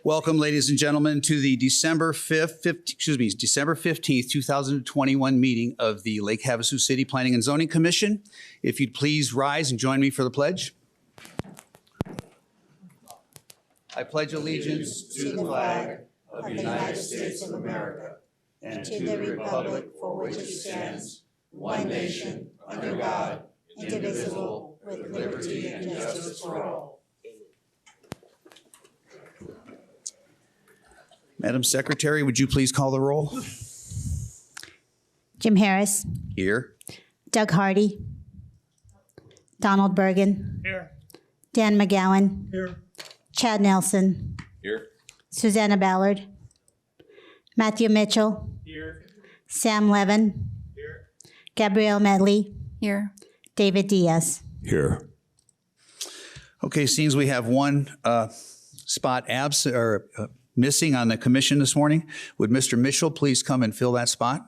Welcome, ladies and gentlemen, to the December 15th, 2021 meeting of the Lake Havasu City Planning and Zoning Commission. If you'd please rise and join me for the pledge. I pledge allegiance to the flag of the United States of America and to the republic for which it stands, one nation, under God, indivisible, with liberty and justice for all. Madam Secretary, would you please call the roll? Jim Harris. Here. Doug Hardy. Donald Bergen. Here. Dan McGowan. Here. Chad Nelson. Here. Susanna Ballard. Matthew Mitchell. Here. Sam Levin. Here. Gabrielle Medley. Here. David Diaz. Here. Okay, seems we have one spot absent or missing on the commission this morning. Would Mr. Mitchell please come and fill that spot?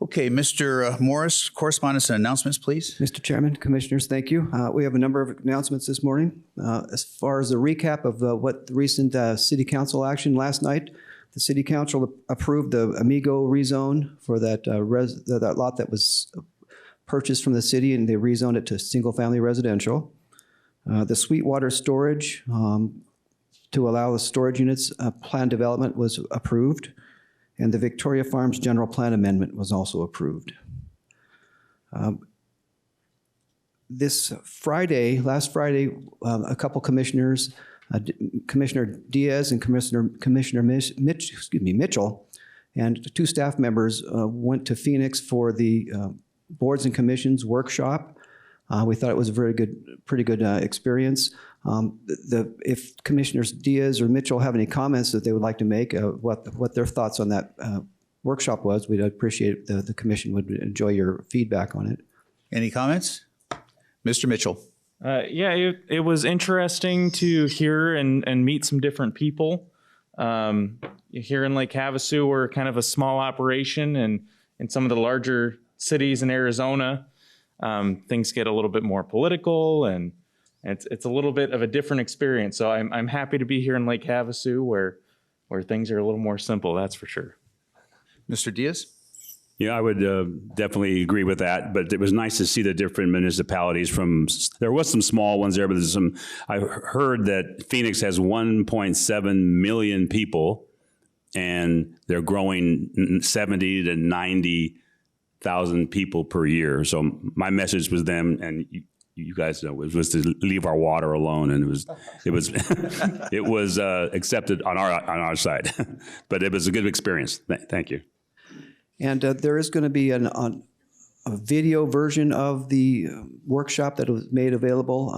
Okay, Mr. Morris, correspondence and announcements, please. Mr. Chairman, Commissioners, thank you. We have a number of announcements this morning. As far as a recap of what the recent City Council action last night, the City Council approved the Amigo rezone for that lot that was purchased from the city, and they rezoned it to single-family residential. The Sweetwater storage to allow the storage units plan development was approved, and the Victoria Farms general plan amendment was also approved. Last Friday, a couple commissioners, Commissioner Diaz and Commissioner Mitchell, and two staff members went to Phoenix for the Boards and Commissions workshop. We thought it was a pretty good experience. If Commissioners Diaz or Mitchell have any comments that they would like to make, what their thoughts on that workshop was, we'd appreciate the commission would enjoy your feedback on it. Any comments? Mr. Mitchell. Yeah, it was interesting to hear and meet some different people. Here in Lake Havasu, we're kind of a small operation, and in some of the larger cities in Arizona, things get a little bit more political, and it's a little bit of a different experience. So I'm happy to be here in Lake Havasu where things are a little more simple, that's for sure. Mr. Diaz? Yeah, I would definitely agree with that. But it was nice to see the different municipalities there was some small ones there, but there's some, I heard that Phoenix has 1.7 million people, and they're growing 70 to 90,000 people per year. So my message was them, and you guys know, was to leave our water alone, and it was it was accepted on our side. But it was a good experience. Thank you. And there is going to be a video version of the workshop that was made available.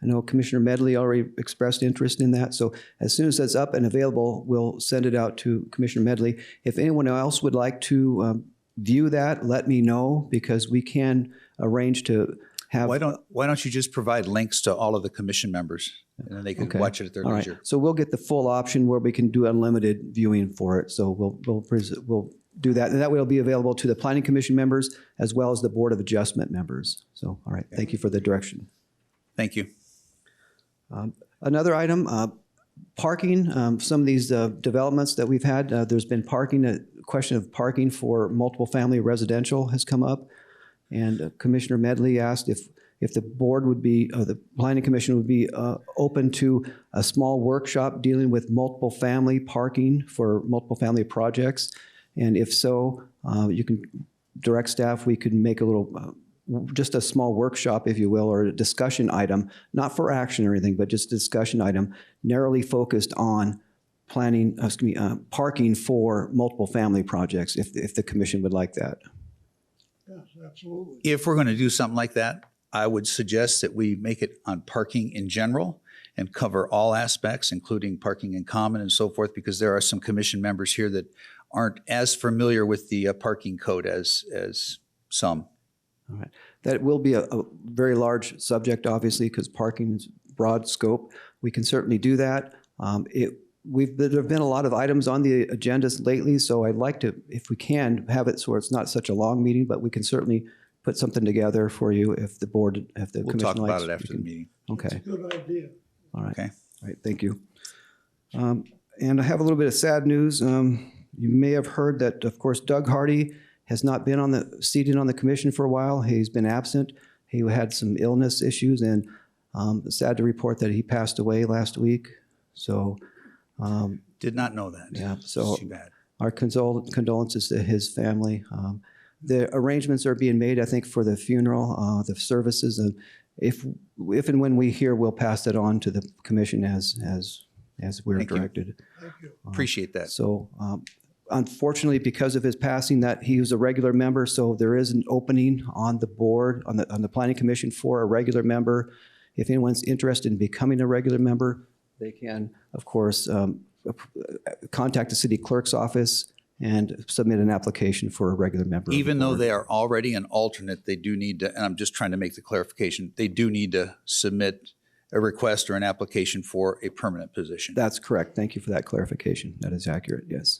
I know Commissioner Medley already expressed interest in that. So as soon as that's up and available, we'll send it out to Commissioner Medley. If anyone else would like to view that, let me know, because we can arrange to have. Why don't you just provide links to all of the commission members, and then they can watch it at their leisure. Right. So we'll get the full option where we can do unlimited viewing for it. So we'll do that, and that will be available to the Planning Commission members as well as the Board of Adjustment members. So, all right, thank you for the direction. Thank you. Another item, parking. Some of these developments that we've had, there's been parking. A question of parking for multiple family residential has come up, and Commissioner Medley asked if the board would be, the Planning Commission would be open to a small workshop dealing with multiple family parking for multiple family projects. And if so, you can direct staff, we could make a little, just a small workshop, if you will, or a discussion item, not for action or anything, but just a discussion item, narrowly focused on parking for multiple family projects, if the commission would like that. Yes, absolutely. If we're going to do something like that, I would suggest that we make it on parking in general and cover all aspects, including parking in common and so forth, because there are some commission members here that aren't as familiar with the parking code as some. All right. That will be a very large subject, obviously, because parking is broad scope. We can certainly do that. there have been a lot of items on the agendas lately, so I'd like to, if we can, have it so it's not such a long meeting, but we can certainly put something together for you if the board, if the We'll commission talk likes. about it after the meeting. Okay, Good idea. all right. Okay. All right, thank you. And I have a little bit of sad news. You may have heard that, of course, Doug Hardy has not been seated on the commission for a while. He's been absent. He had some illness issues, and sad to report that he passed away last week. So, Did not know that. yeah, so Too bad. our condolences to his family. The arrangements are being made, I think, for the funeral, the services, and if and when we hear, we'll pass it on to the commission as we're Thank you. directed. Thank you. Appreciate that. So, unfortunately, because of his passing, that he was a regular member, so there is an opening on the board, on the planning commission for a regular member. If anyone's interested in becoming a regular member, they can, of course, contact the city clerk's office and submit an application for a regular member. of the Even though board. they are already an alternate, they do need to, and I'm just trying to make the clarification, they do need to submit a request or an application for a permanent position. That's correct. Thank you for that clarification. That is accurate, yes.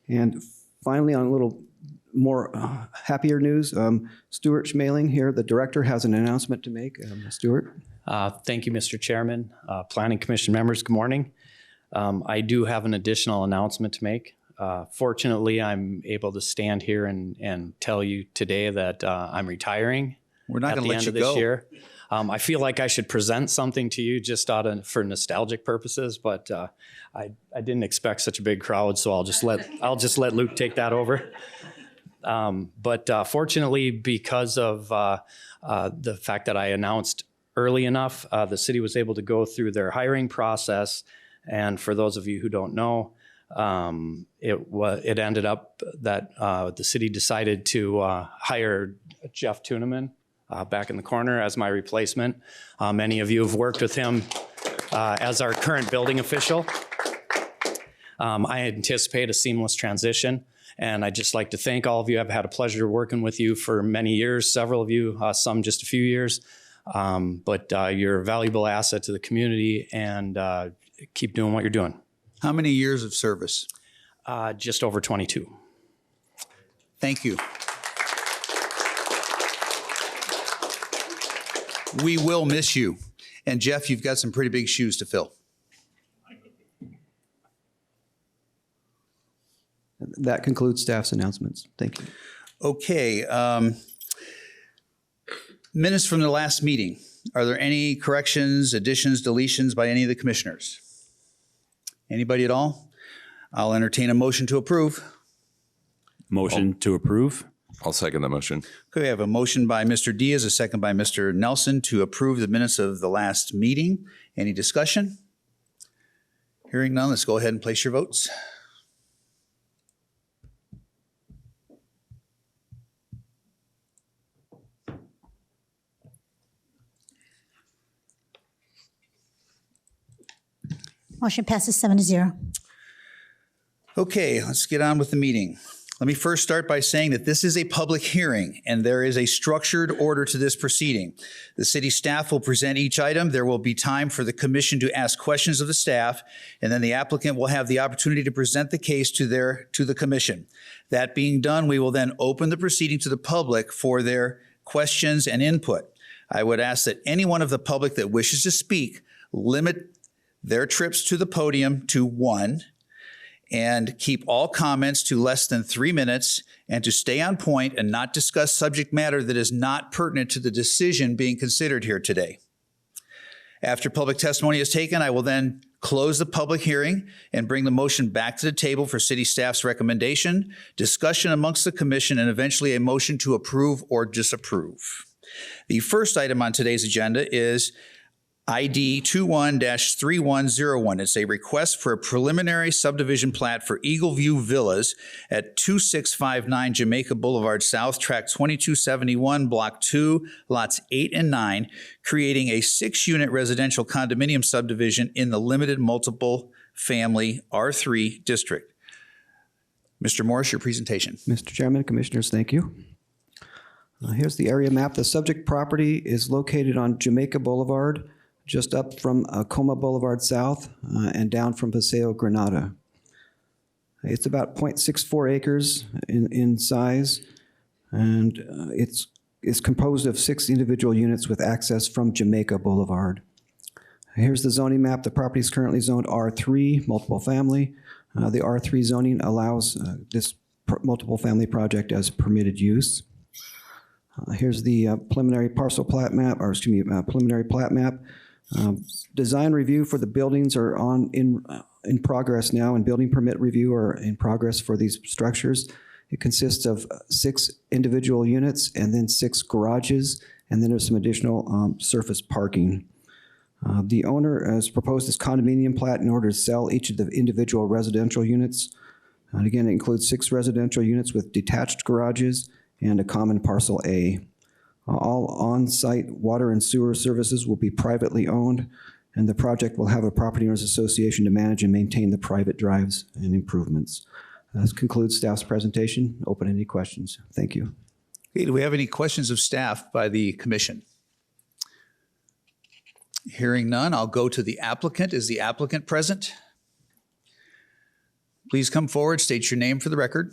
And finally, on a little more happier news, Stuart Schmaling here, the director, has an announcement to make. Stuart? Thank you, Mr. Chairman. Planning Commission members, good morning. I do have an additional announcement to make. Fortunately, I'm able to stand here and tell you today that I'm retiring. We're not at going to the let end you of this go. year. I feel like I should present something to you just for nostalgic purposes, but I didn't expect such a big crowd, so I'll just let Luke take that over. But fortunately, because of the fact that I announced early enough, the city was able to go through their hiring process. And for those of you who don't know, it ended up that the city decided to hire Jeff Tuneman back in the corner as my replacement. Many of you have worked with him as our current building official. I anticipate a seamless transition, and I'd just like to thank all of you. I've had a pleasure working with you for many years, several of you, some just a few years. But you're a valuable asset to the community, and keep doing what you're doing. How many years of service? Just over 22. Thank you. We will miss you. And Jeff, you've got some pretty big shoes to fill. That concludes staff's announcements. Thank you. Okay. Minutes from the last meeting. Are there any corrections, additions, deletions by any of the commissioners? Anybody at all? I'll entertain a motion to approve. Motion to approve? I'll second that motion. Okay, we have a motion by Mr. Diaz, a second by Mr. Nelson to approve the minutes of the last meeting. Any discussion? Hearing none, let's go ahead and place your votes. Motion passes 7-0. Okay, let's get on with the meeting. Let me first start by saying that this is a public hearing and there is a structured order to this proceeding. The city staff will present each item. There will be time for the commission to ask questions of the staff, and then the applicant will have the opportunity to present the case to the commission. That being done, we will then open the proceeding to the public for their questions and input. I would ask that anyone of the public that wishes to speak limit their trips to the podium to one, and keep all comments to less than 3 minutes, and to stay on point and not discuss subject matter that is not pertinent to the decision being considered here today. After public testimony is taken, I will then close the public hearing and bring the motion back to the table for city staff's recommendation, discussion amongst the commission, and eventually a motion to approve or disapprove. The first item on today's agenda is ID 21-3101. It's a request for a preliminary subdivision plat for Eagle View Villas at 2659 Jamaica Boulevard South, Tract 2271, Block 2, Lots 8 and 9, creating a 6-unit residential condominium subdivision in the limited multiple family R3 district. Mr. Morris, your presentation. Mr. Chairman, Commissioners, thank you. Here's the area map. The subject property is located on Jamaica Boulevard, just up from Coma Boulevard South and down from Paseo Granada. It's about 0.64 acres in size, and it's composed of 6 individual units with access from Jamaica Boulevard. Here's the zoning map. The property is currently zoned R3, multiple family. The R3 zoning allows this multiple family project as permitted use. Here's the preliminary parcel plat map, or excuse me, preliminary plat map. Design review for the buildings are in progress now, and building permit review are in progress for these structures. It consists of 6 individual units and then 6 garages, and then there's some additional surface parking. The owner has proposed this condominium plat in order to sell each of the individual residential units. And again, it includes 6 residential units with detached garages and a common parcel A. All on-site water and sewer services will be privately owned, and the project will have a property owners association to manage and maintain the private drives and improvements. This concludes staff's presentation. Open any questions. Thank you. Okay, do we have any questions of staff by the commission? Hearing none, I'll go to the applicant. Is the applicant present? Please come forward, state your name for the record.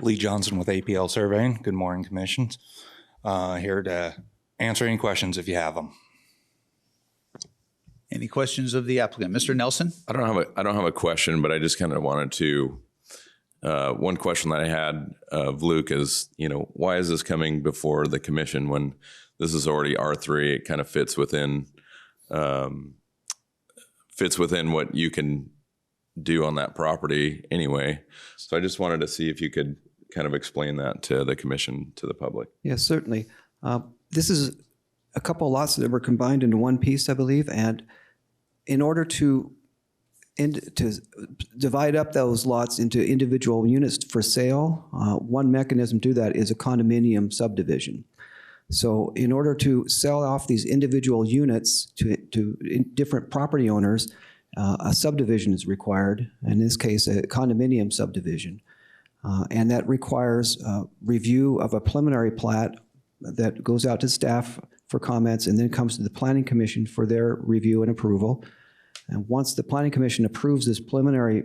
Lee Johnson with APL Surveying. Good morning, commissions. Here to answer any questions if you have them. Any questions of the applicant? Mr. Nelson? I don't have a question, but I just kind of wanted to, one question that I had of Luke is, why is this coming before the commission when this is already R3? It kind of fits within what you can do on that property anyway. So I just wanted to see if you could kind of explain that to the commission, to the public. Yes, certainly. This is a couple of lots that were combined into one piece, I believe, and in order to divide up those lots into individual units for sale, one mechanism to do that is a condominium subdivision. So in order to sell off these individual units to different property owners, a subdivision is required, in this case, a condominium subdivision. And that requires review of a preliminary plat that goes out to staff for comments and then comes to the Planning Commission for their review and approval. And once the Planning Commission approves this preliminary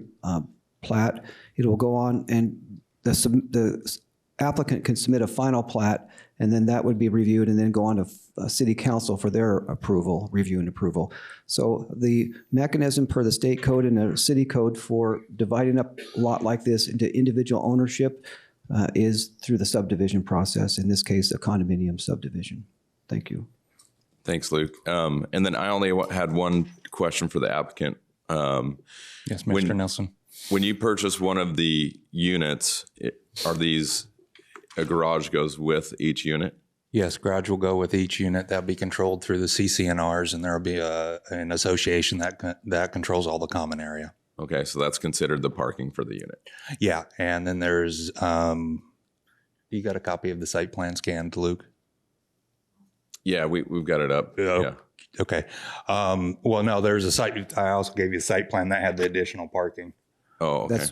plat, it will go on and the applicant can submit a final plat, and then that would be reviewed and then go on to City Council for their approval, review and approval. So the mechanism per the state code and the city code for dividing up a lot like this into individual ownership is through the subdivision process, in this case, a condominium subdivision. Thank you. Thanks, Luke. And then I only had one question for the applicant. Yes, Mr. Nelson. When you purchase one of the units, are these a garage goes with each unit? Yes, garage will go with each unit. That'll be controlled through the CCNRs, and there'll be an association that controls all the common area. Okay, so that's considered the parking for the unit. Yeah, and then there's, you got a copy of the site plan scanned, Luke? Yeah, we've got it up. Oh, Yeah. Okay. Well, no, there's a site. I also gave you a site plan that had the additional parking. Oh, okay.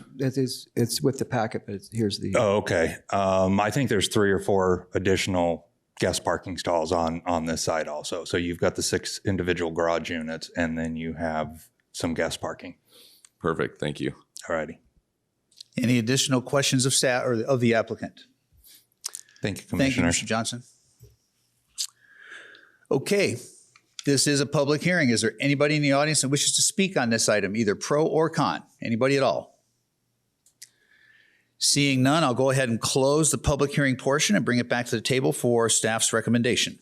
It's with the packet, but here's the. Oh, okay. I think there's 3 or 4 additional guest parking stalls on this site also. So you've got the 6 individual garage units, and then you have some guest parking. Perfect. Thank you. All righty. Any additional questions of staff or of the applicant? Thank you, Thank you, Commissioner. Mr. Johnson. Okay, this is a public hearing. Is there anybody in the audience that wishes to speak on this item, either pro or con? Anybody at all? Seeing none, I'll go ahead and close the public hearing portion and bring it back to the table for staff's recommendation.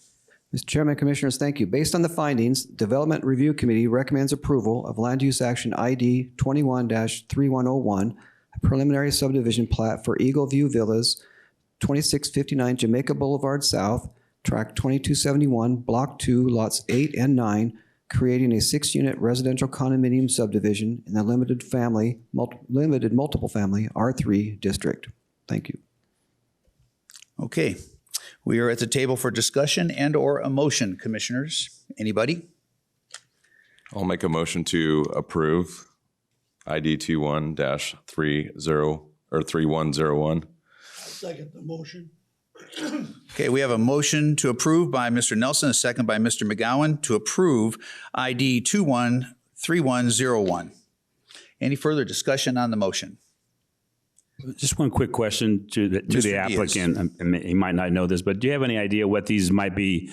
Mr. Chairman, Commissioners, thank you. Based on the findings, Development Review Committee recommends approval of Land Use Action ID 21-3101, a preliminary subdivision plat for Eagle View Villas, 2659 Jamaica Boulevard South, Tract 2271, Block 2, Lots 8 and 9, creating a 6-unit residential condominium subdivision in the limited multiple family R3 district. Thank you. Okay, we are at the table for discussion and or a motion, commissioners. Anybody? I'll make a motion to approve ID 21-30 or 3101. Second the motion. Okay, we have a motion to approve by Mr. Nelson, a second by Mr. McGowan to approve ID 213101. Any further discussion on the motion? Just one quick question to Mr. the Diaz. applicant. He might not know this, but do you have any idea what these might be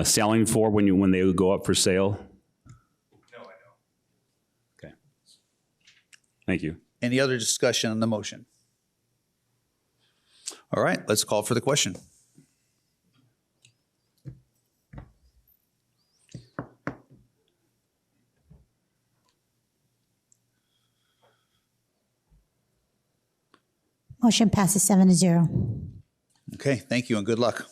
selling for when they go up for sale? No, I don't. Okay. Thank you. Any other discussion on the motion? All right, let's call for the question. Motion passes 7-0. Okay, thank you and good luck.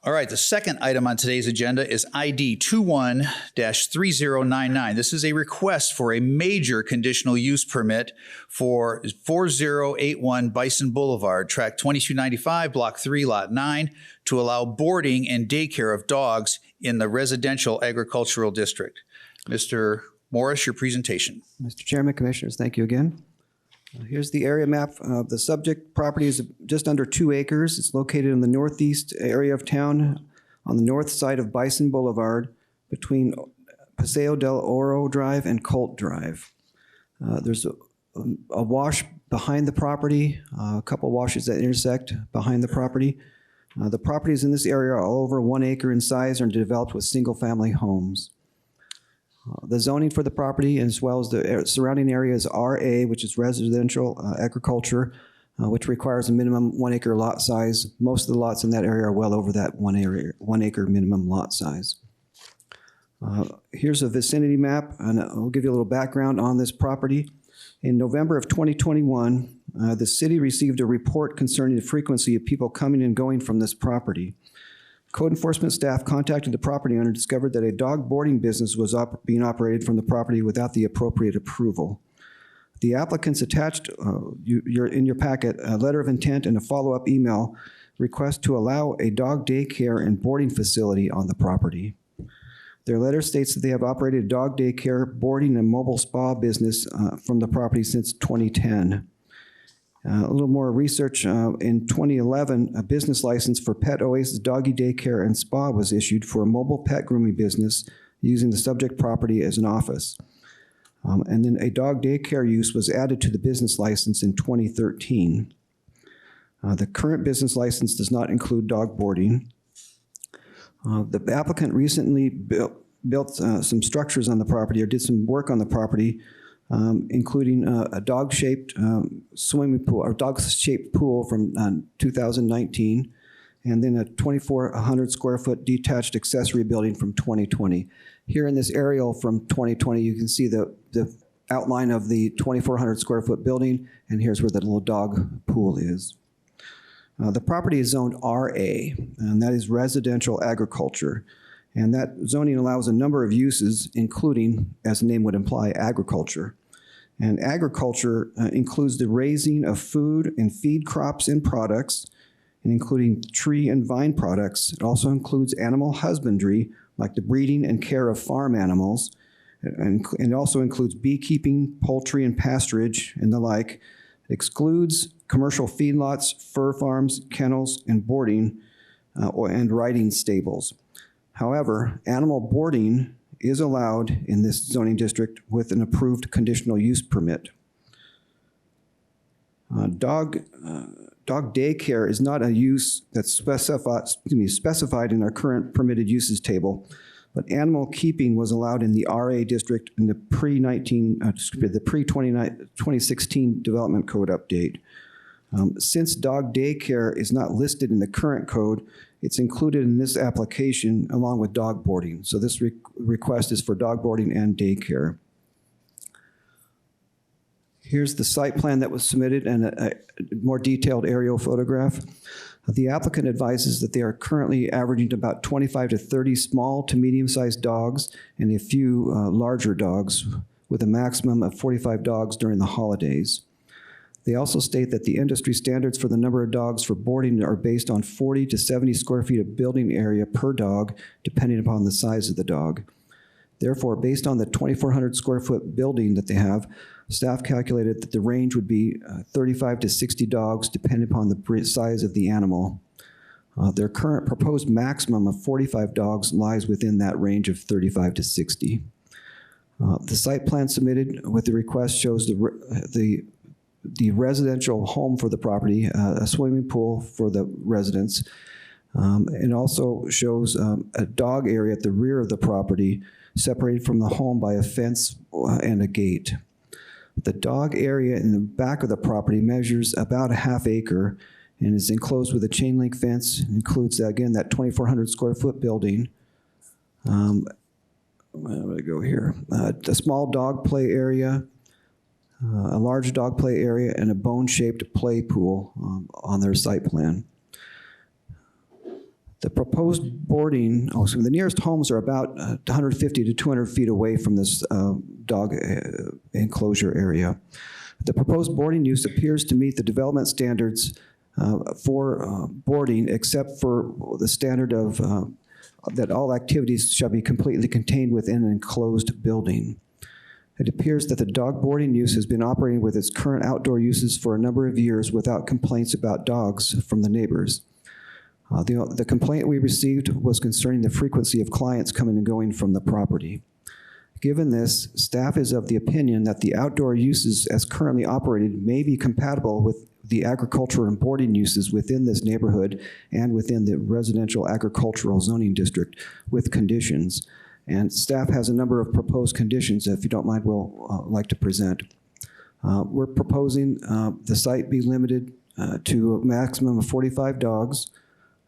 All right, the second item on today's agenda is ID 21-3099. This is a request for a major conditional use permit for 4081 Bison Boulevard, tract 2295, block 3, lot 9, to allow boarding and daycare of dogs in the residential agricultural district. Mr. Morris, your presentation. Mr. Chairman, Commissioners, thank you again. Here's the area map. The subject property is just under 2 acres. It's located in the northeast area of town on the north side of Bison Boulevard between Paseo del Oro Drive and Colt Drive. There's a wash behind the property, a couple washes that intersect behind the property. The properties in this area are all over 1 acre in size and are developed with single-family homes. The zoning for the property, as well as the surrounding area, is RA, which is residential agriculture, which requires a minimum 1 acre lot size. Most of the lots in that area are well over that 1 acre minimum lot size. Here's a vicinity map, and I'll give you a little background on this property. In November of 2021, the city received a report concerning the frequency of people coming and going from this property. Code enforcement staff contacted the property owner and discovered that a dog boarding business was being operated from the property without the appropriate approval. The applicants attached in your packet a letter of intent and a follow-up email request to allow a dog daycare and boarding facility on the property. Their letter states that they have operated a dog daycare, boarding, and mobile spa business from the property since 2010. A little more research. In 2011, a business license for Pet Oasis Doggy Daycare and Spa was issued for a mobile pet grooming business using the subject property as an office. And then a dog daycare use was added to the business license in 2013. The current business license does not include dog boarding. The applicant recently built some structures on the property or did some work on the property, including a dog-shaped swimming pool or dog-shaped pool from 2019, and then a 2,400 square foot detached accessory building from 2020. Here in this aerial from 2020, you can see the outline of the 2,400 square foot building, and here's where the little dog pool is. The property is zoned RA, and that is residential agriculture. And that zoning allows a number of uses, including, as the name would imply, agriculture. And agriculture includes the raising of food and feed crops and products, and including tree and vine products. It also includes animal husbandry, like the breeding and care of farm animals. And it also includes beekeeping, poultry and pasturage, and the like. It excludes commercial feedlots, fur farms, kennels, and boarding and riding stables. However, animal boarding is allowed in this zoning district with an approved conditional use permit. Dog daycare is not a use that's specified in our current permitted uses table, but animal keeping was allowed in the RA district in the pre-2016 Development Code update. Since dog daycare is not listed in the current code, it's included in this application along with dog boarding. So this request is for dog boarding and daycare. Here's the site plan that was submitted and a more detailed aerial photograph. The applicant advises that they are currently averaging about 25 to 30 small to medium-sized dogs and a few larger dogs, with a maximum of 45 dogs during the holidays. They also state that the industry standards for the number of dogs for boarding are based on 40 to 70 square feet of building area per dog, depending upon the size of the dog. Therefore, based on the 2,400 square foot building that they have, staff calculated that the range would be 35 to 60 dogs, depending upon the size of the animal. Their current proposed maximum of 45 dogs lies within that range of 35 to 60. The site plan submitted with the request shows the residential home for the property, a swimming pool for the residents, and also shows a dog area at the rear of the property separated from the home by a fence and a gate. The dog area in the back of the property measures about a half acre and is enclosed with a chain link fence. It includes, again, that 2,400 square foot building. Where do I go here? A small dog play area, a large dog play area, and a bone-shaped play pool on their site plan. The proposed boarding, the nearest homes are about 150 to 200 feet away from this dog enclosure area. The proposed boarding use appears to meet the development standards for boarding, except for the standard of that all activities shall be completely contained within an enclosed building. It appears that the dog boarding use has been operating with its current outdoor uses for a number of years without complaints about dogs from the neighbors. The complaint we received was concerning the frequency of clients coming and going from the property. Given this, staff is of the opinion that the outdoor uses as currently operated may be compatible with the agricultural and boarding uses within this neighborhood and within the residential agricultural zoning district with conditions. And staff has a number of proposed conditions that, if you don't mind, we'll like to present. We're proposing the site be limited to a maximum of 45 dogs,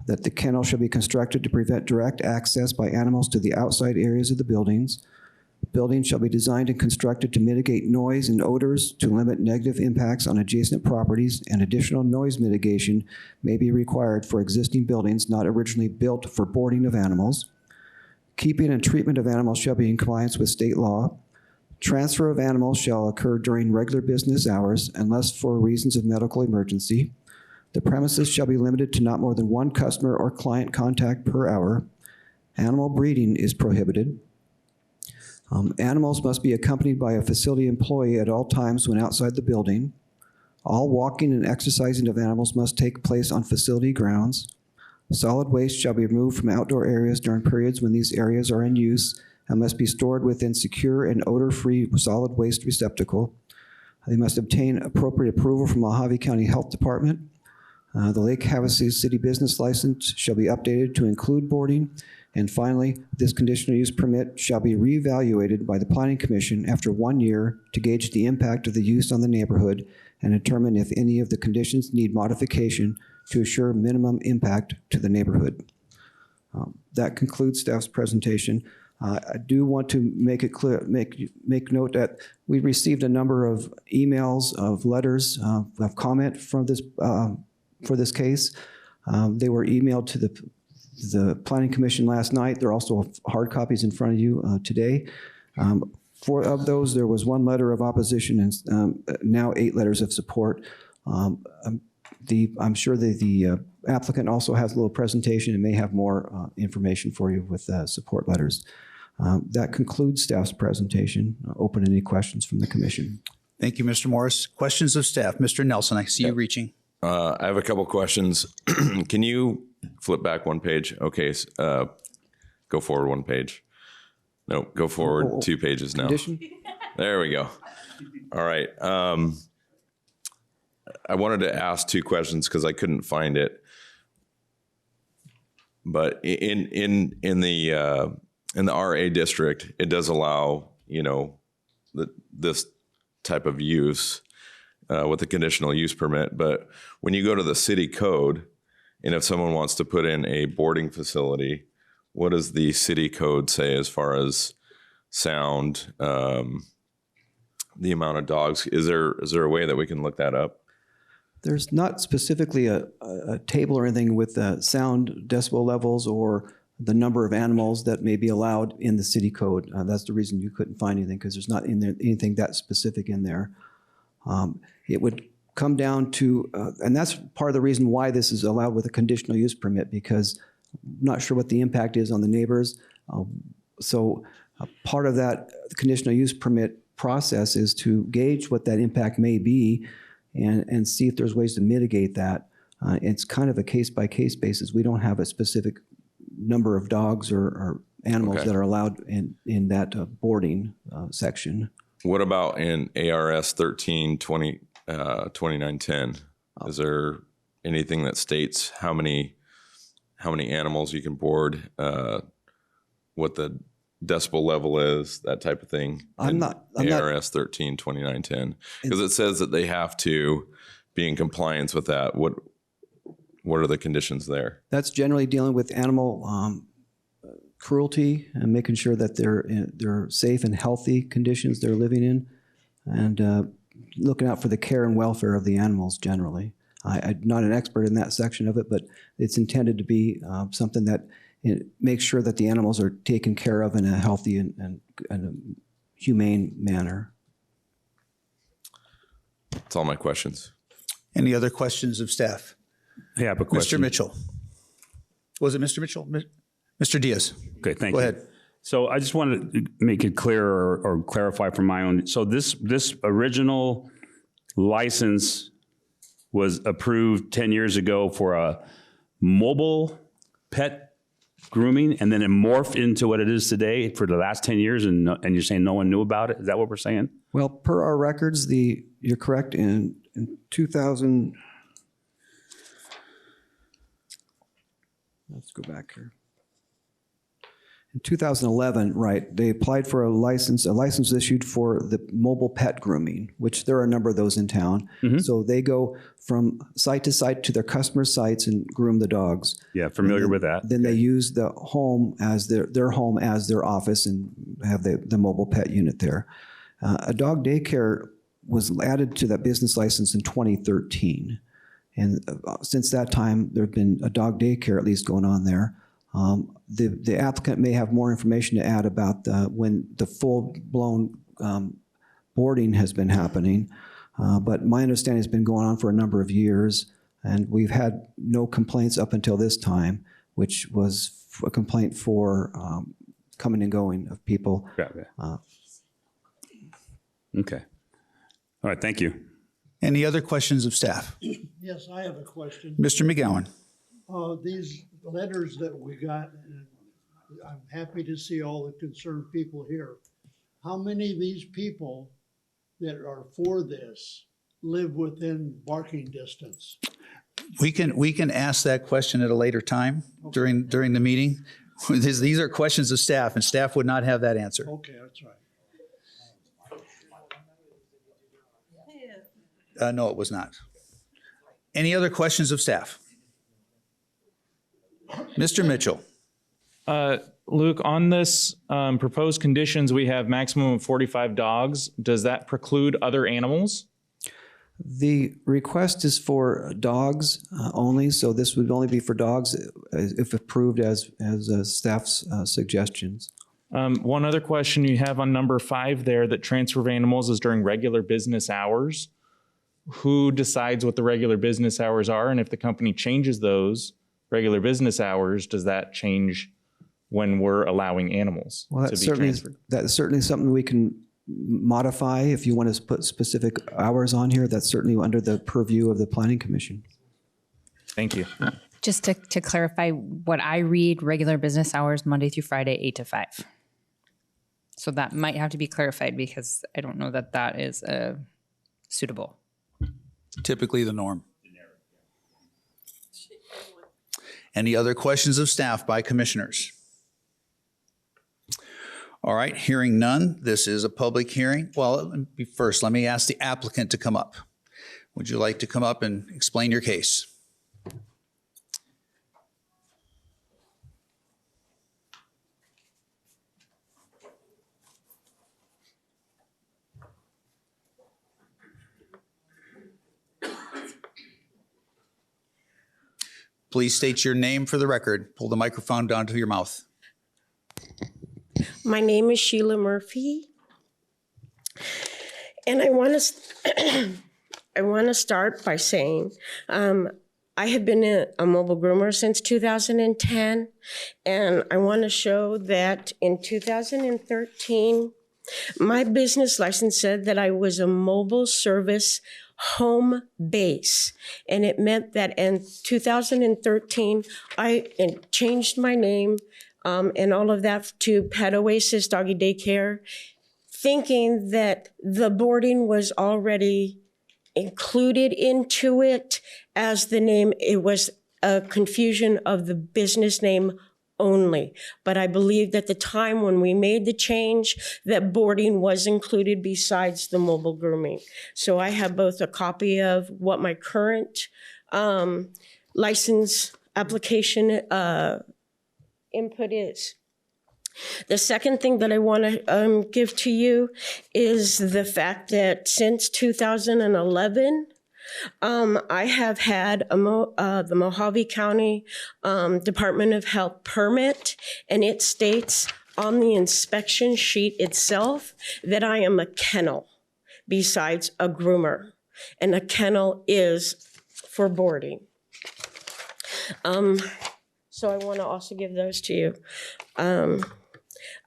that the kennel shall be constructed to prevent direct access by animals to the outside areas of the buildings. Buildings shall be designed and constructed to mitigate noise and odors to limit negative impacts on adjacent properties, and additional noise mitigation may be required for existing buildings not originally built for boarding of animals. Keeping and treatment of animals shall be in compliance with state law. Transfer of animals shall occur during regular business hours unless for reasons of medical emergency. The premises shall be limited to not more than one customer or client contact per hour. Animal breeding is prohibited. Animals must be accompanied by a facility employee at all times when outside the building. All walking and exercising of animals must take place on facility grounds. Solid waste shall be removed from outdoor areas during periods when these areas are in use and must be stored within secure and odor-free solid waste receptacle. They must obtain appropriate approval from Mojave County Health Department. The Lake Havasu City Business License shall be updated to include boarding. And finally, this conditional use permit shall be reevaluated by the Planning Commission after 1 year to gauge the impact of the use on the neighborhood and determine if any of the conditions need modification to assure minimum impact to the neighborhood. That concludes staff's presentation. I do want to make it clear, make note that we received a number of emails, of letters of comment from this for this case. They were emailed to the Planning Commission last night. There are also hard copies in front of you today. Of those, there was one letter of opposition and now 8 letters of support. I'm sure the applicant also has a little presentation and may have more information for you with support letters. That concludes staff's presentation. Open any questions from the commission. Thank you, Mr. Morris. Questions of staff. Mr. Nelson, I see you reaching. I have a couple questions. Can you flip back one page? Okay. Go forward one page. No, go forward 2 pages now. Condition? There we go. All right. I wanted to ask 2 questions because I couldn't find it. But in the RA district, it does allow, this type of use with a conditional use permit. But when you go to the city code, and if someone wants to put in a boarding facility, what does the city code say as far as sound, the amount of dogs? Is there a way that we can look that up? There's not specifically a table or anything with sound decibel levels or the number of animals that may be allowed in the city code. That's the reason you couldn't find anything, because there's not in there anything that specific in there. It would come down to, and that's part of the reason why this is allowed with a conditional use permit, because I'm not sure what the impact is on the neighbors. So Part of that conditional use permit process is to gauge what that impact may be and see if there's ways to mitigate that. It's kind of a case-by-case basis. We don't have a specific number of dogs or animals Okay. that are allowed in that boarding section. What about in ARS 13-2910? Is there anything that states how many animals you can board, what the decibel level is, that type of thing? I'm not- ARS 13-2910, because it says that they have to be in compliance with that. What are the conditions there? That's generally dealing with animal cruelty and making sure that they're safe and healthy conditions they're living in, and looking out for the care and welfare of the animals generally. I'm not an expert in that section of it, but it's intended to be something that makes sure that the animals are taken care of in a healthy and a humane manner. That's all my questions. Any other questions of staff? I have a Mr. question. Mitchell. Was it Mr. Mitchell? Mr. Diaz. Okay, thank Go you. ahead. So I just wanted to make it clear or clarify from my own. So this original license was approved 10 years ago for a mobile pet grooming, and then it morphed into what it is today for the last 10 years, and you're saying no one knew about it? Is that what we're saying? Well, per our records, you're correct. In 2000, let's go back here. In 2011, right, they applied for a license was issued for the mobile pet grooming, which there are a number of those in town. So they go from site to site to their customer sites and groom the dogs. Yeah, familiar with that. Then they use the home as their home as their office and have the mobile pet unit there. A dog daycare was added to that business license in 2013. And since that time, there's been a dog daycare at least going on there. The applicant may have more information to add about when the full-blown boarding has been happening. But my understanding has been going on for a number of years, and we've had no complaints up until this time, which was a complaint for coming and going of people. Okay. All right, thank you. Any other questions of staff? Yes, I have a question. Mr. McGowan. These letters that we got, and I'm happy to see all the concerned people here. How many of these people that are for this live within barking distance? We can ask that question at a later time during the meeting. These are questions of staff, and staff would not have that answer. Okay, that's right. No, it was not. Any other questions of staff? Mr. Mitchell. Luke, on this proposed conditions, we have maximum of 45 dogs. Does that preclude other animals? The request is for dogs only, so this would only be for dogs if approved as staff's suggestions. One other question you have on number 5 there, that transfer of animals is during regular business hours. Who decides what the regular business hours are? And if the company changes those regular business hours, does that change when we're allowing animals Well, to be transferred? that's certainly something we can modify if you want to put specific hours on here. That's certainly under the purview of the Planning Commission. Thank you. Just to clarify, what I read, regular business hours, Monday through Friday, 8 to 5. So that might have to be clarified because I don't know that that is suitable. Typically the norm. Any other questions of staff by commissioners? All right, hearing none, this is a public hearing. Well, first, let me ask the applicant to come up. Would you like to come up and explain your case? Please state your name for the record. Pull the microphone down to your mouth. My name is Sheila Murphy, and I want to start by saying I have been a mobile groomer since 2010, and I want to show that in 2013, my business license said that I was a mobile service home base, and it meant that in 2013, I changed my name and all of that to Pet Oasis Doggy Daycare, thinking that the boarding was already included into it as the name. It was a confusion of the business name only. But I believed at the time when we made the change that boarding was included besides the mobile grooming. So I have both a copy of what my current license application input is. The second thing that I want to give to you is the fact that since 2011, I have had the Mojave County Department of Health permit, and it states on the inspection sheet itself that I am a kennel besides a groomer, and a kennel is for boarding. So I want to also give those to you.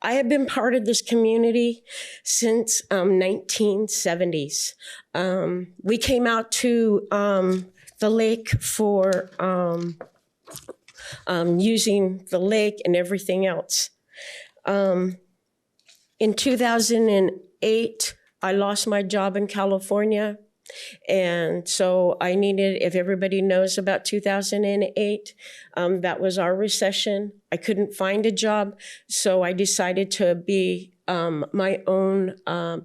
I have been part of this community since 1970s. We came out to the lake for using the lake and everything else. In 2008, I lost my job in California. And so I needed, if everybody knows about 2008, that was our recession. I couldn't find a job, so I decided to be my own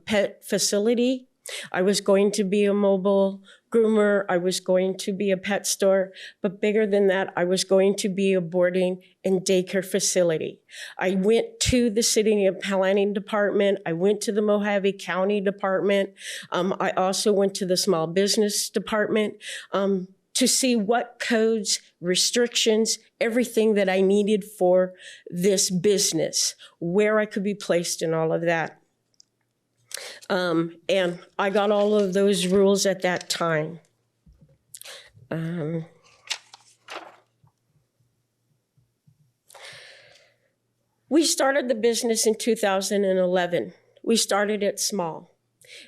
pet facility. I was going to be a mobile groomer. I was going to be a pet store. But bigger than that, I was going to be a boarding and daycare facility. I went to the city planning department. I went to the Mojave County department. I also went to the small business department to see what codes, restrictions, everything that I needed for this business, where I could be placed and all of that. And I got all of those rules at that time. We started the business in 2011. We started it small.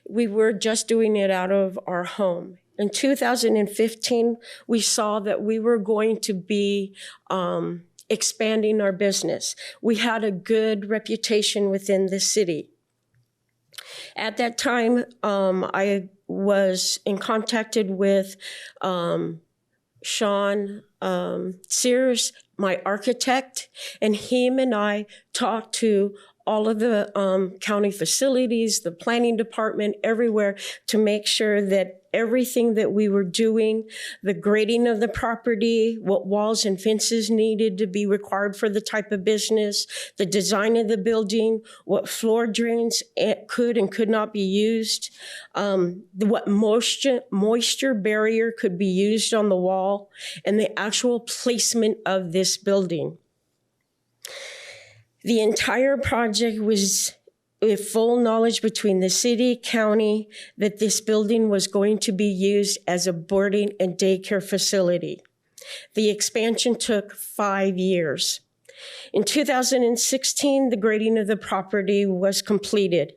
We were just doing it out of our home. In 2015, we saw that we were going to be expanding our business. We had a good reputation within the city. At that time, I was in contact with Sean Sears, my architect, and him and I talked to all of the county facilities, the planning department, everywhere, to make sure that everything that we were doing, the grading of the property, what walls and fences needed to be required for the type of business, the design of the building, what floor drains could and could not be used, what moisture barrier could be used on the wall, and the actual placement of this building. The entire project was with full knowledge between the city, county, that this building was going to be used as a boarding and daycare facility. The expansion took 5 years. In 2016, the grading of the property was completed.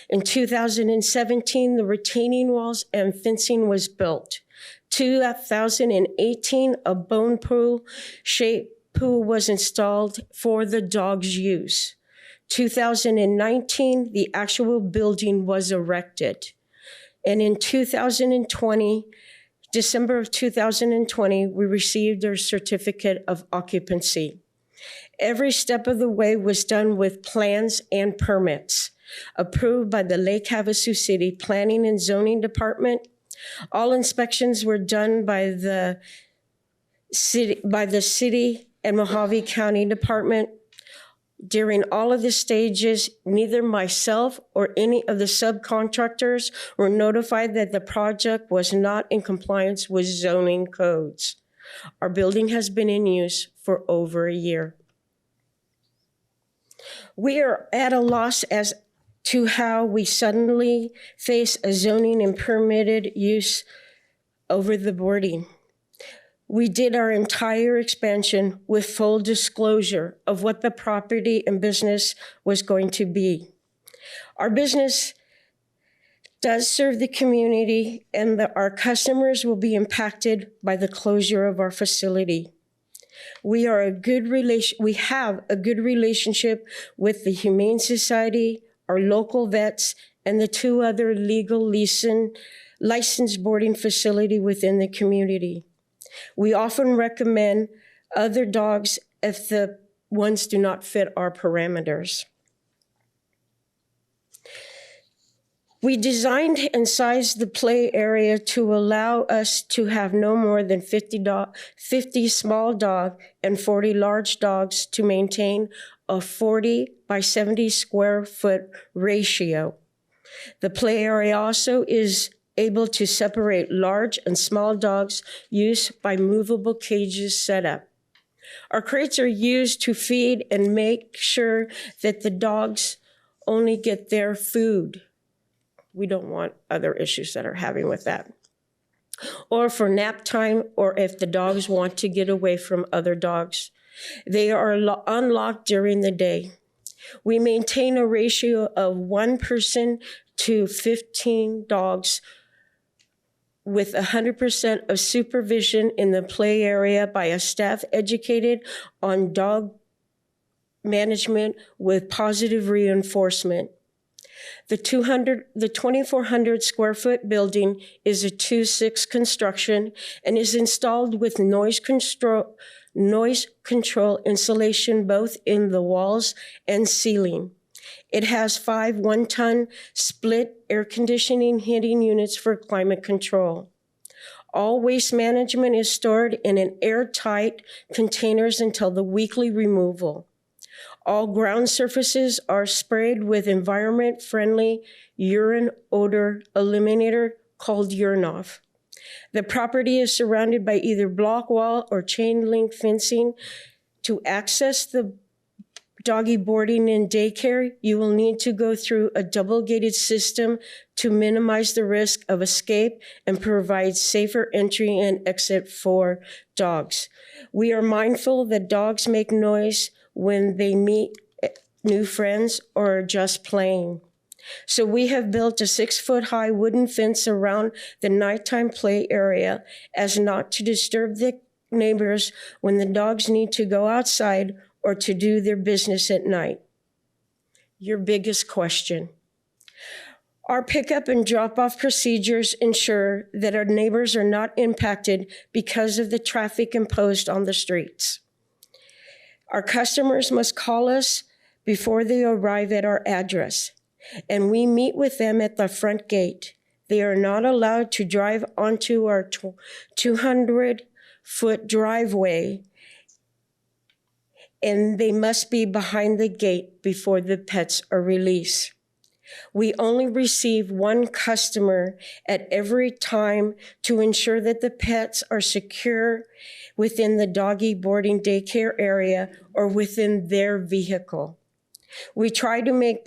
In 2017, the retaining walls and fencing was built. 2018, a bone pool-shaped pool was installed for the dogs' use. 2019, the actual building was erected. And in 2020, December of 2020, we received our certificate of occupancy. Every step of the way was done with plans and permits approved by the Lake Havasu City Planning and Zoning Department. All inspections were done by the city and Mojave County Department. During all of the stages, neither myself or any of the subcontractors were notified that the project was not in compliance with zoning codes. Our building has been in use for over a year. We are at a loss as to how we suddenly face a zoning and permitted use over the boarding. We did our entire expansion with full disclosure of what the property and business was going to be. Our business does serve the community, and our customers will be impacted by the closure of our facility. We have a good relationship with the Humane Society, our local vets, and the 2 other legal licensed boarding facility within the community. We often recommend other dogs if the ones do not fit our parameters. We designed and sized the play area to allow us to have no more than 50 small dog and 40 large dogs to maintain a 40 by 70 square foot ratio. The play area also is able to separate large and small dogs used by movable cages setup. Our crates are used to feed and make sure that the dogs only get their food. We don't want other issues that are having with that. Or for nap time, or if the dogs want to get away from other dogs. They are unlocked during the day. We maintain a ratio of 1 person to 15 dogs with 100% of supervision in the play area by a staff educated on dog management with positive reinforcement. The 2,400 square foot building is a 2-6 construction and is installed with noise control insulation both in the walls and ceiling. It has 5 1-ton split air conditioning heating units for climate control. All waste management is stored in an airtight containers until the weekly removal. All ground surfaces are sprayed with environment-friendly urine odor eliminator called Urinoff. The property is surrounded by either block wall or chain link fencing. To access the doggy boarding and daycare, you will need to go through a double-gated system to minimize the risk of escape and provide safer entry and exit for dogs. We are mindful that dogs make noise when they meet new friends or are just playing. So we have built a 6-foot-high wooden fence around the nighttime play area as not to disturb the neighbors when the dogs need to go outside or to do their business at night. Your biggest question. Our pickup and drop-off procedures ensure that our neighbors are not impacted because of the traffic imposed on the streets. Our customers must call us before they arrive at our address, and we meet with them at the front gate. They are not allowed to drive onto our 200-foot driveway, and they must be behind the gate before the pets are released. We only receive 1 customer at every time to ensure that the pets are secure within the doggy boarding daycare area or within their vehicle. We try to make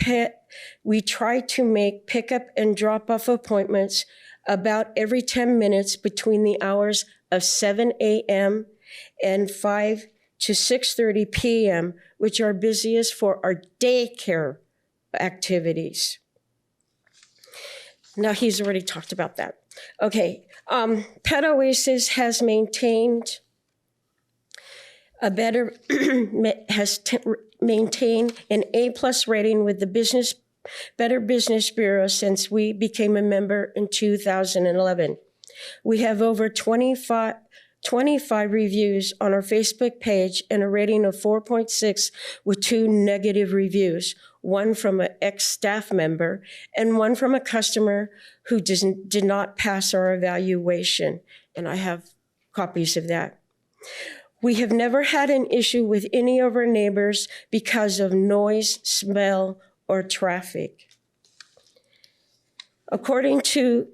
pickup and drop-off appointments about every 10 minutes between the hours of 7 a.m. and 5 to 6:30 p.m., which are busiest for our daycare activities. Now, he's already talked about that. Okay, Pet Oasis has maintained maintained an A+ rating with the Better Business Bureau since we became a member in 2011. We have over 25 reviews on our Facebook page and a rating of 4.6 with 2 negative reviews, 1 from an ex-staff member and 1 from a customer who did not pass our evaluation. And I have copies of that. We have never had an issue with any of our neighbors because of noise, smell, or traffic. According to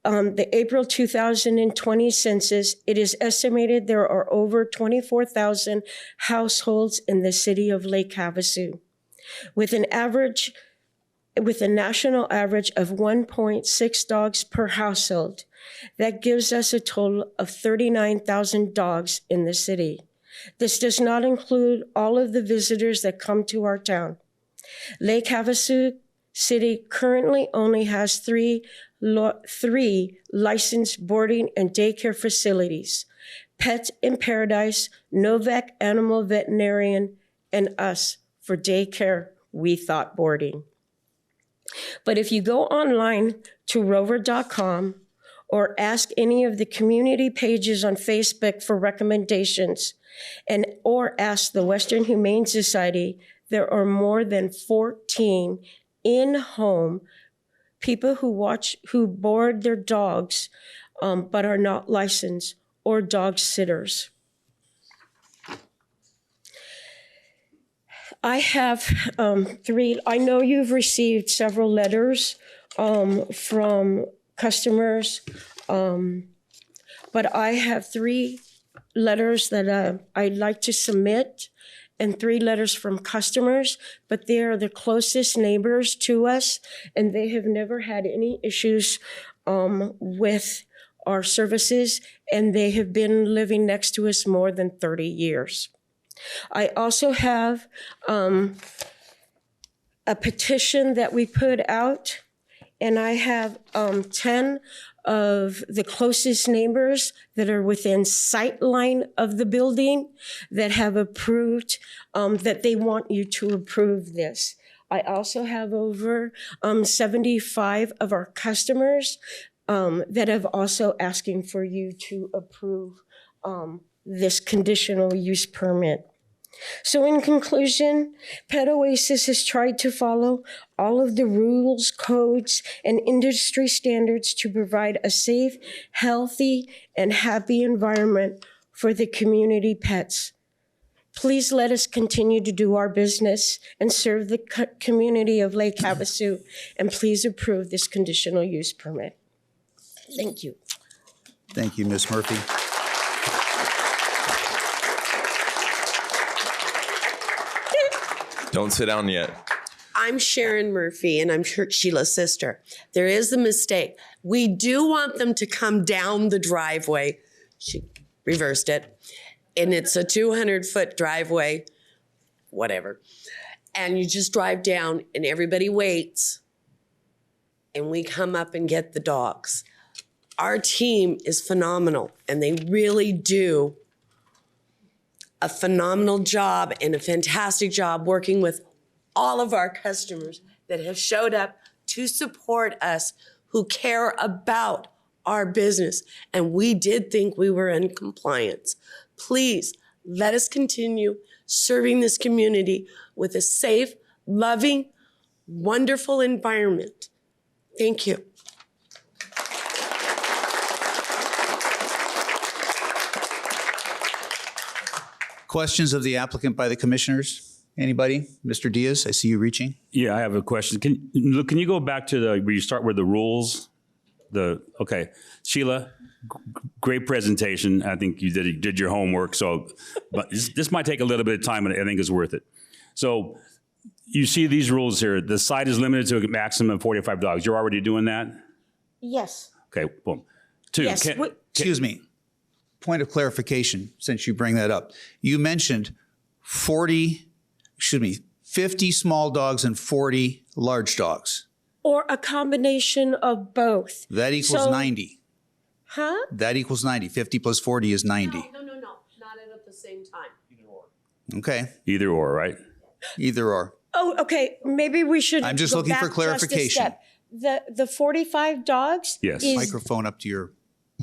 the April 2020 census, it is estimated there are over 24,000 households in the city of Lake Havasu, with an average with a national average of 1.6 dogs per household. That gives us a total of 39,000 dogs in the city. This does not include all of the visitors that come to our town. Lake Havasu City currently only has three licensed boarding and daycare facilities: Pets in Paradise, Novak Animal Veterinarian, and us for daycare, We Thought Boarding. But if you go online to rover.com or ask any of the community pages on Facebook for recommendations, or ask the Western Humane Society, there are more than 14 in-home people who board their dogs but are not licensed, or dog sitters. I have I know you've received several letters from customers, but I have 3 letters that I'd like to submit, and 3 letters from customers, but they are the closest neighbors to us, and they have never had any issues with our services, and they have been living next to us more than 30 years. I also have a petition that we put out, and I have 10 of the closest neighbors that are within sight line of the building that have approved, that they want you to approve this. I also have over 75 of our customers that have also asking for you to approve this conditional use permit. So in conclusion, Pet Oasis has tried to follow all of the rules, codes, and industry standards to provide a safe, healthy, and happy environment for the community pets. Please let us continue to do our business and serve the community of Lake Havasu, and please approve this conditional use permit. Thank you. Thank you, Ms. Murphy. Don't sit down yet. I'm Sharon Murphy, and I'm Sheila's sister. There is a mistake. We do want them to come down the driveway. She reversed it. And it's a 200-foot driveway, whatever. And you just drive down, and everybody waits. And we come up and get the dogs. Our team is phenomenal, and they really do a phenomenal job and a fantastic job working with all of our customers that have showed up to support us, who care about our business. And we did think we were in compliance. Please let us continue serving this community with a safe, loving, wonderful environment. Thank you. Questions of the applicant by the commissioners? Anybody? Mr. Diaz, I see you reaching. Yeah, I have a question. Can you go back to where you start with the rules? Okay, Sheila, great presentation. I think you did your homework. So, but this might take a little bit of time, and I think it's worth it. So, you see these rules here. The site is limited to a maximum of 45 dogs. You're already doing that? Yes. Okay. Boom. 2. Yes. Excuse me. Point of clarification, since you bring that up. You mentioned 50 small dogs and 40 large dogs. Or a combination of both. That equals 90. Huh? That equals 90. 50 plus 40 is 90. No. Not at the same time. Okay. Either or, right? Either or. Oh, okay. Maybe we should. I'm just go looking for back just a clarification. step. The 45 dogs. Yes. Is Microphone up to your.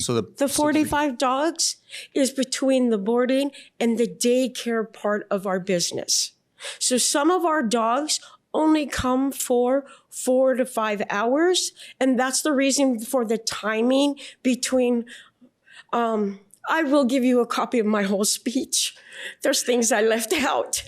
So the 45 dogs is between the boarding and the daycare part of our business. So some of our dogs only come for 4 to 5 hours, and that's the reason for the timing between. I will give you a copy of my whole speech. There's things I left out.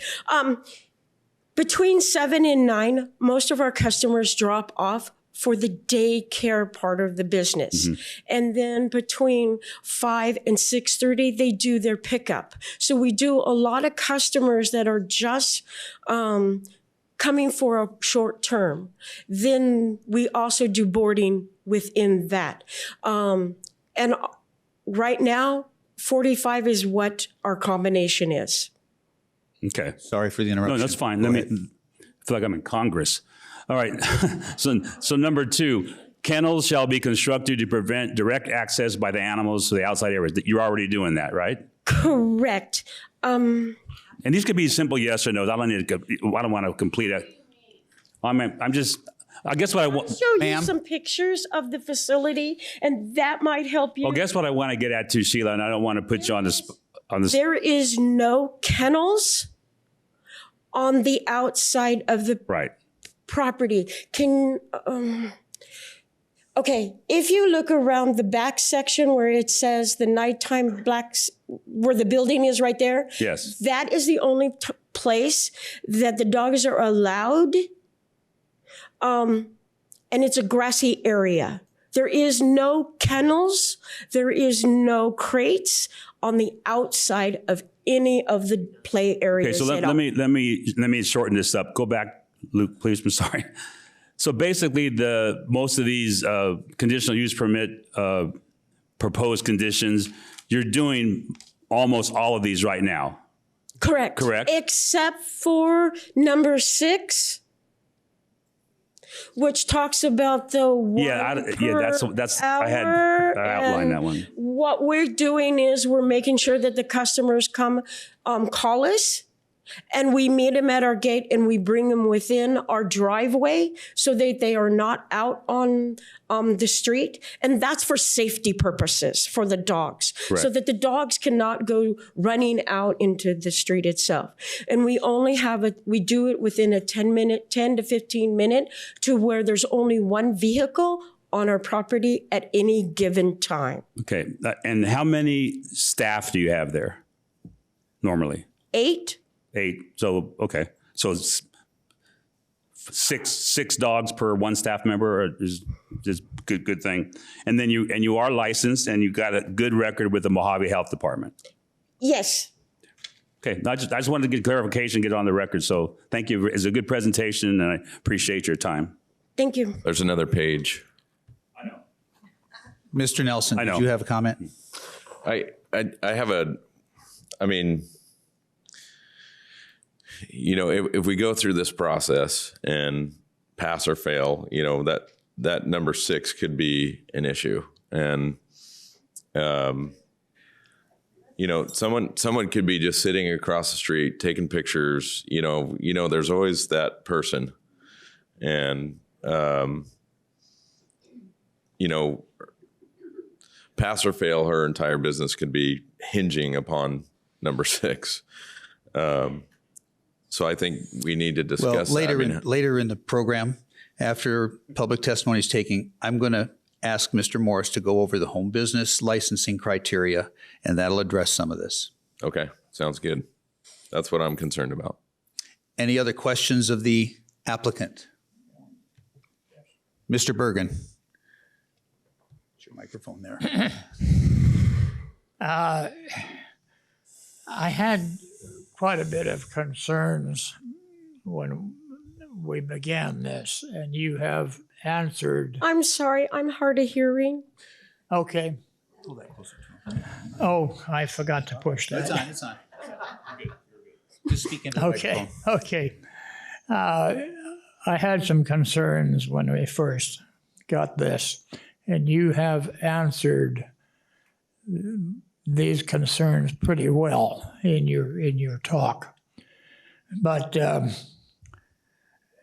Between 7 and 9, most of our customers drop off for the daycare part of the business. Mm-hmm. And then between 5 and 6:30, they do their pickup. So we do a lot of customers that are just coming for a short term, then we also do boarding within that. And right now, 45 is what our combination is. Okay. Sorry for the interruption. No, that's fine. Go I ahead. feel like I'm in Congress. All right. So number 2, kennels shall be constructed to prevent direct access by the animals to the outside areas. You're already doing that, right? Correct. And these could be simple yes or no's. I don't want to complete it. I guess what I want. Show you Ma'am? some pictures of the facility, and that might help you. Well, guess what I want to get at too, Sheila, and I don't want to put you on this. There is no kennels on the outside of the Right. property. Okay, if you look around the back section where it says the nighttime blacks, where the building is right there. Yes. That is the only place that the dogs are allowed. And it's a grassy area. There is no kennels. There is no crates on the outside of any of the play areas. Okay, so let me shorten this up. Go back, Luke, please. I'm sorry. So basically, most of these conditional use permit proposed conditions, you're doing almost all of these right now. Correct. Correct. Except for number 6, which talks about the that's I had outlined that one. What we're doing is we're making sure that the customers come call us, and we meet them at our gate, and we bring them within our driveway so that they are not out on the street. And that's for safety purposes for the dogs, so that the dogs cannot go running out into the street itself. And we only we do it within a 10 to 15 minute to where there's only one vehicle on our property at any given time. Okay. And how many staff do you have there normally? 8. 8. So, okay. So it's six dogs per one staff member is good thing. And then you are licensed and you got a good record with the Mojave Health Department. Yes. Okay. I just wanted to get clarification, get it on the record. So thank you. It's a good presentation and I appreciate your time. Thank you. There's another page. I know. Mr. Nelson, I know. did you have a comment? I have if we go through this process and pass or fail, that number 6 could be an issue. And, someone could be just sitting across the street, taking pictures, there's always that person. And, pass or fail, her entire business could be hinging upon number 6. So I think we need to discuss later in the program, after public testimony is taken, I'm going to ask Mr. Morris to go over the home business licensing criteria, and that'll address some of this. Okay, sounds good. That's what I'm concerned about. Any other questions of the applicant? Mr. Bergen. It's your microphone there. I had quite a bit of concerns when we began this, and you have answered. I'm sorry, I'm hard of hearing. Okay. Oh, I forgot to push that. It's on. Just speak into the microphone. Okay. I had some concerns when we first got this, and you have answered these concerns pretty well in your talk. But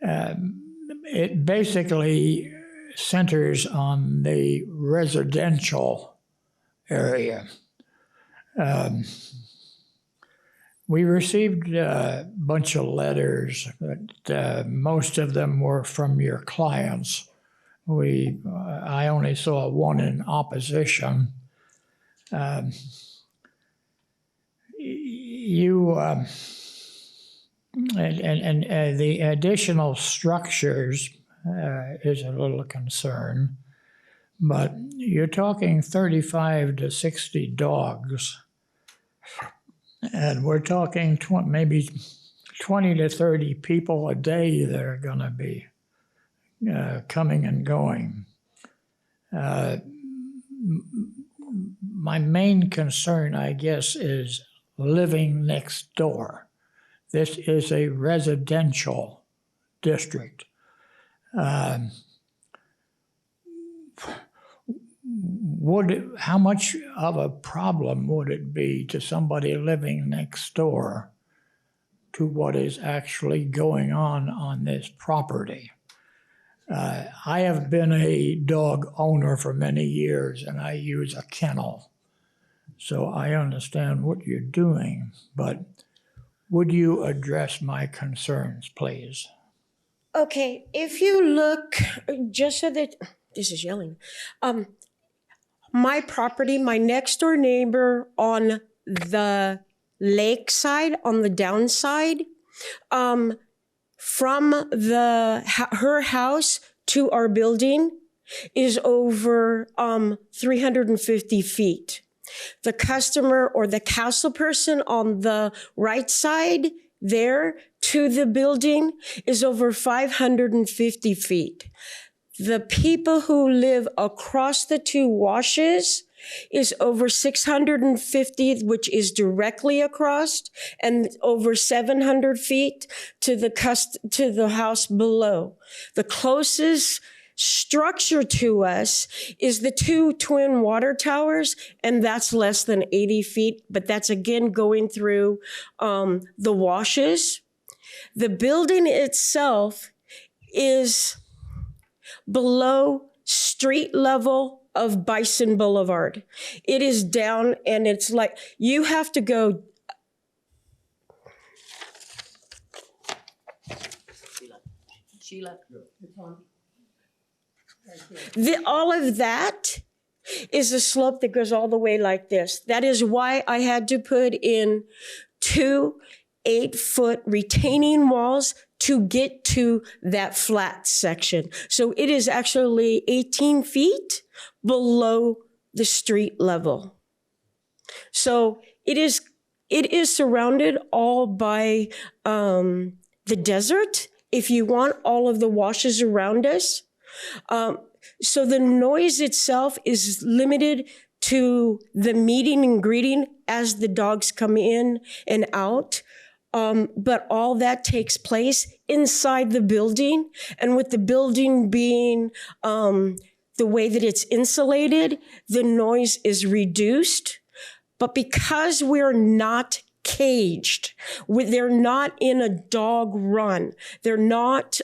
it basically centers on the residential area. We received a bunch of letters, but most of them were from your clients. I only saw one in opposition. The additional structures is a little concern, but you're talking 35 to 60 dogs, and we're talking maybe 20 to 30 people a day that are going to be coming and going. My main concern, I guess, is living next door. This is a residential district. How much of a problem would it be to somebody living next door to what is actually going on this property? I have been a dog owner for many years, and I use a kennel, so I understand what you're doing, but would you address my concerns, please? Okay, if you look, just so that, this is yelling, my property, my next door neighbor on the lake side, on the downside, from her house to our building is over 350 feet. The customer or the council person on the right side there to the building is over 550 feet. The people who live across the two washes is over 650, which is directly across, and over 700 feet to the house below. The closest structure to us is the two twin water towers, and that's less than 80 feet, but that's again going through the washes. The building itself is below street level of Bison Boulevard. It is down, and it's like you have to go. Sheila. All of that is a slope that goes all the way like this. That is why I had to put in 2 8-foot retaining walls to get to that flat section. So it is actually 18 feet below the street level. So it is surrounded all by the desert, if you want, all of the washes around us. So the noise itself is limited to the meeting and greeting as the dogs come in and out. But all that takes place inside the building. And with the building being the way that it's insulated, the noise is reduced. But because we're not caged, they're not in a dog run, they're not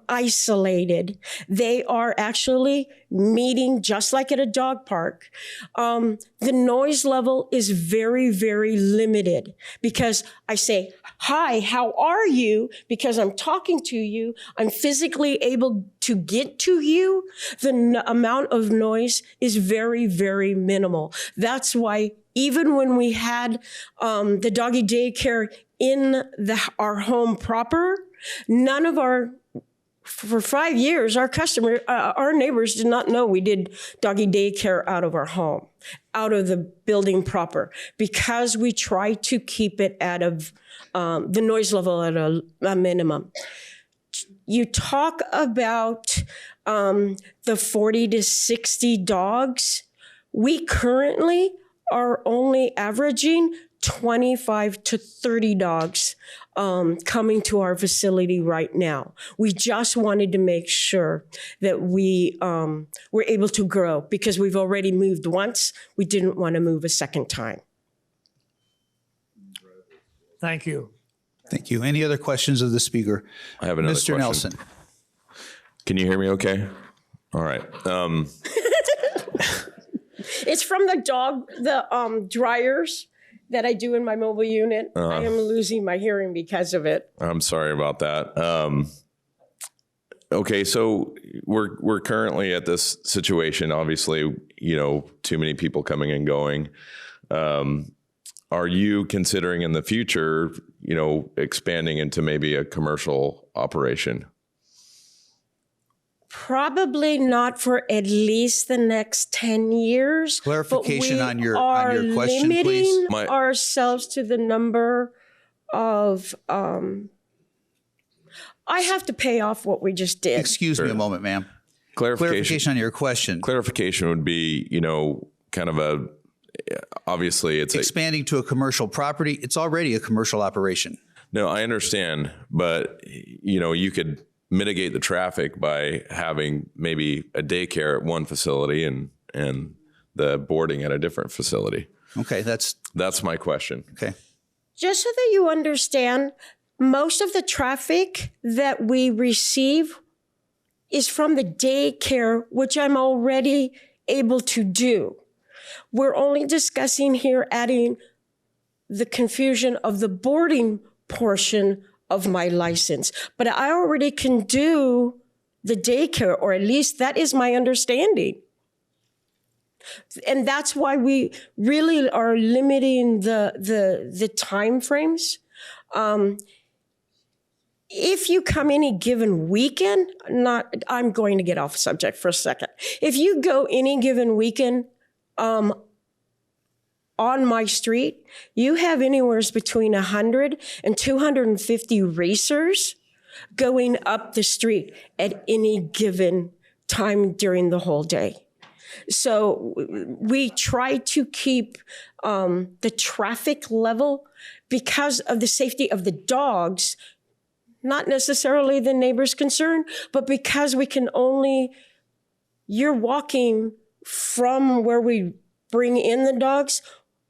isolated, they are actually meeting just like at a dog park. The noise level is very, very limited because I say, hi, how are you? Because I'm talking to you, I'm physically able to get to you. The amount of noise is very, very minimal. That's why even when we had the doggy daycare in our home proper, none of for 5 years, our neighbors did not know we did doggy daycare out of our home, out of the building proper, because we try to keep it at the noise level at a minimum. You talk about the 40 to 60 dogs. We currently are only averaging 25 to 30 dogs coming to our facility right now. We just wanted to make sure that we were able to grow because we've already moved once. We didn't want to move a second time. Thank you. Thank you. Any other questions of the speaker? I have another question. Mr. Nelson. Can you hear me okay? All right. It's from the dryers that I do in my mobile unit. I am losing my hearing because of it. I'm sorry about that. Okay, so we're currently at this situation. Obviously, too many people coming and going. Are you considering in the future, expanding into maybe a commercial operation? Probably not for at least the next 10 years. Clarification on your question, limiting please. ourselves to the number of I have to pay off what we just did. Excuse me a moment, ma'am. Clarification. Clarification on your question. Clarification would be, kind of obviously it's Expanding to a commercial property, it's already a commercial operation. No, I understand, but you could mitigate the traffic by having maybe a daycare at one facility and the boarding at a different facility. Okay, that's my question. okay. Just so that you understand, most of the traffic that we receive is from the daycare, which I'm already able to do. We're only discussing here adding the confusion of the boarding portion of my license. But I already can do the daycare, or at least that is my understanding. And that's why we really are limiting the time frames. If you come any given weekend, I'm going to get off subject for a second. If you go any given weekend on my street, you have anywhere between 100 and 250 racers going up the street at any given time during the whole day. So we try to keep the traffic level because of the safety of the dogs, not necessarily the neighbor's concern, but because you're walking from where we bring in the dogs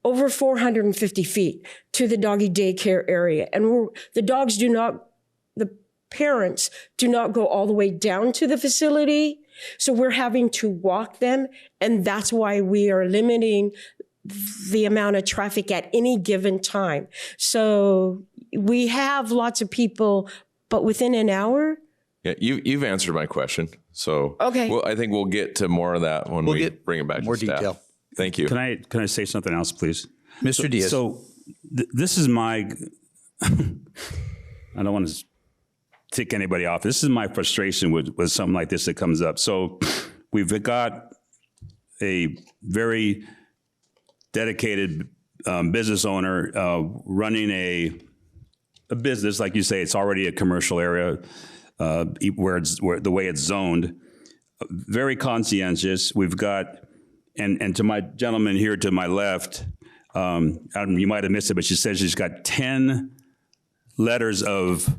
over 450 feet to the doggy daycare area. And the parents do not go all the way down to the facility. So we're having to walk them. And that's why we are limiting the amount of traffic at any given time. So we have lots of people, but within an hour. Yeah, you've answered my question. So okay. Well, I think we'll get to more of that when we bring it back more to staff. detail. Thank you. Can I say something else, please? Mr. Diaz. So this is my, I don't want to tick anybody off. This is my frustration with something like this that comes up. So we've got a very dedicated business owner running a business, like you say, it's already a commercial area where the way it's zoned, very conscientious. We've got, and to my gentleman here to my left, you might have missed it, but she said she's got 10 letters of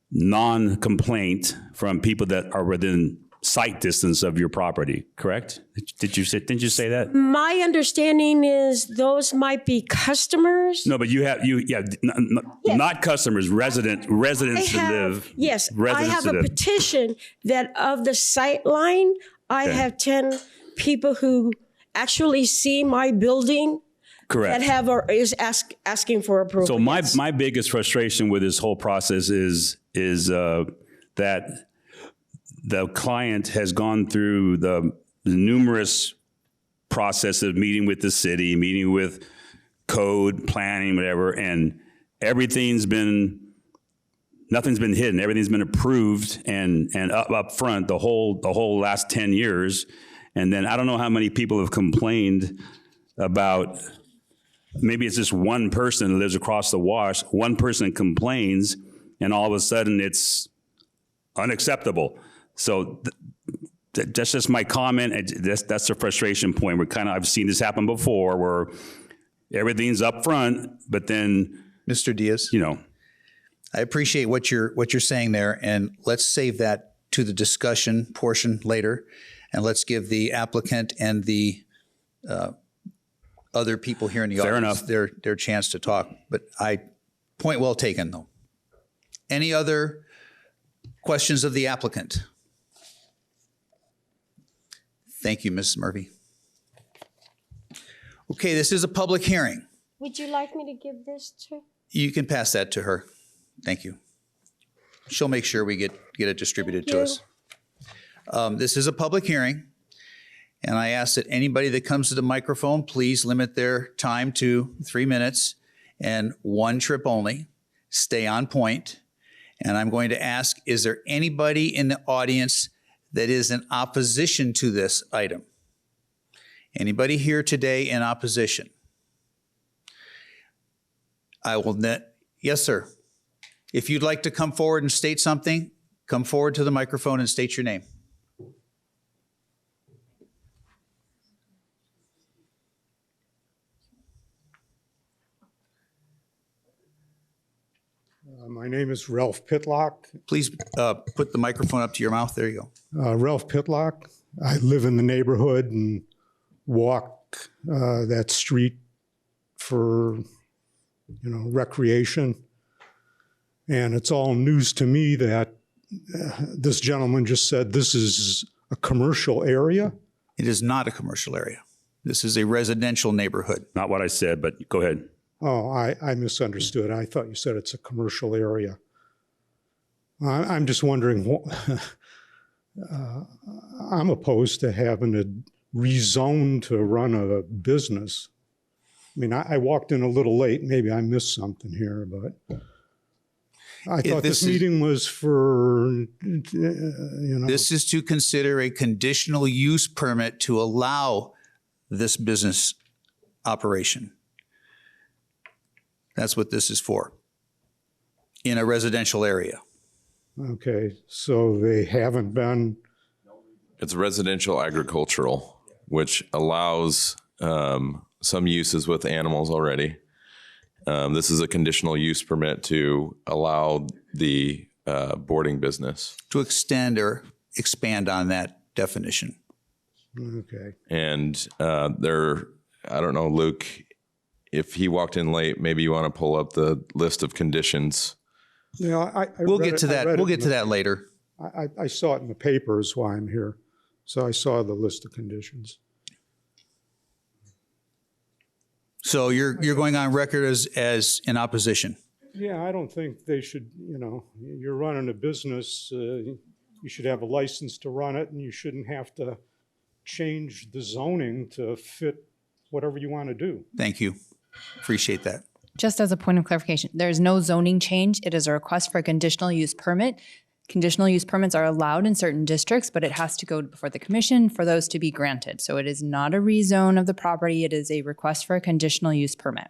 non-complaint from people that are within sight distance of your property, correct? Didn't you say that? My understanding is those might be customers. No, but not customers, residents that live. Yes, I residents have a that live. petition that of the sight line, I have 10 people who actually see my building. Correct. That is asking for approval. So my biggest frustration with this whole process is that the client has gone through the numerous process of meeting with the city, meeting with code, planning, whatever, and nothing's been hidden. Everything's been approved and up front the whole last 10 years. And then I don't know how many people have complained about, maybe it's just one person who lives across the wash, one person complains, and all of a sudden it's unacceptable. So that's just my comment. That's the frustration point. I've seen this happen before where everything's up front, but then Mr. Diaz, I appreciate what you're saying there, and let's save that to the discussion portion later, and let's give the applicant and the other people here in the audience their chance to talk. But point well taken, though. Any other questions of the applicant? Thank you, Mrs. Murphy. Okay, this is a public hearing. Would you like me to give this to? You can pass that to her. Thank you. She'll make sure we get it distributed to us. This is a public hearing, and I ask that anybody that comes to the microphone, please limit their time to 3 minutes and one trip only. Stay on point. And I'm going to ask, is there anybody in the audience that is in opposition to this item? Anybody here today in opposition? Yes, sir. If you'd like to come forward and state something, come forward to the microphone and state your name. My name is Ralph Pitlock. Please put the microphone up to your mouth. There you go. Ralph Pitlock. I live in the neighborhood and walk that street for, recreation. And it's all news to me that this gentleman just said this is a commercial area. It is not a commercial area. This is a residential neighborhood. Not what I said, but go ahead. Oh, I misunderstood. I thought you said it's a commercial area. I'm just wondering, I'm opposed to having it rezoned to run a business. I mean, I walked in a little late. Maybe I missed something here, but I thought this meeting was for, This is to consider a conditional use permit to allow this business operation. That's what this is for, in a residential area. Okay, so they haven't been. It's residential agricultural, which allows some uses with animals already. This is a conditional use permit to allow the boarding business. To extend or expand on that definition. Okay. And I don't know, Luke, if he walked in late, maybe you want to pull up the list of conditions. Yeah, we'll get to that. We'll get to that later. I saw it in the papers while I'm here, so I saw the list of conditions. So you're going on record as in opposition. Yeah, I don't think they should. You're running a business. You should have a license to run it, and you shouldn't have to change the zoning to fit whatever you want to do. Thank you. Appreciate that. Just as a point of clarification, there is no zoning change. It is a request for a conditional use permit. Conditional use permits are allowed in certain districts, but it has to go before the commission for those to be granted. So it is not a rezone of the property. It is a request for a conditional use permit.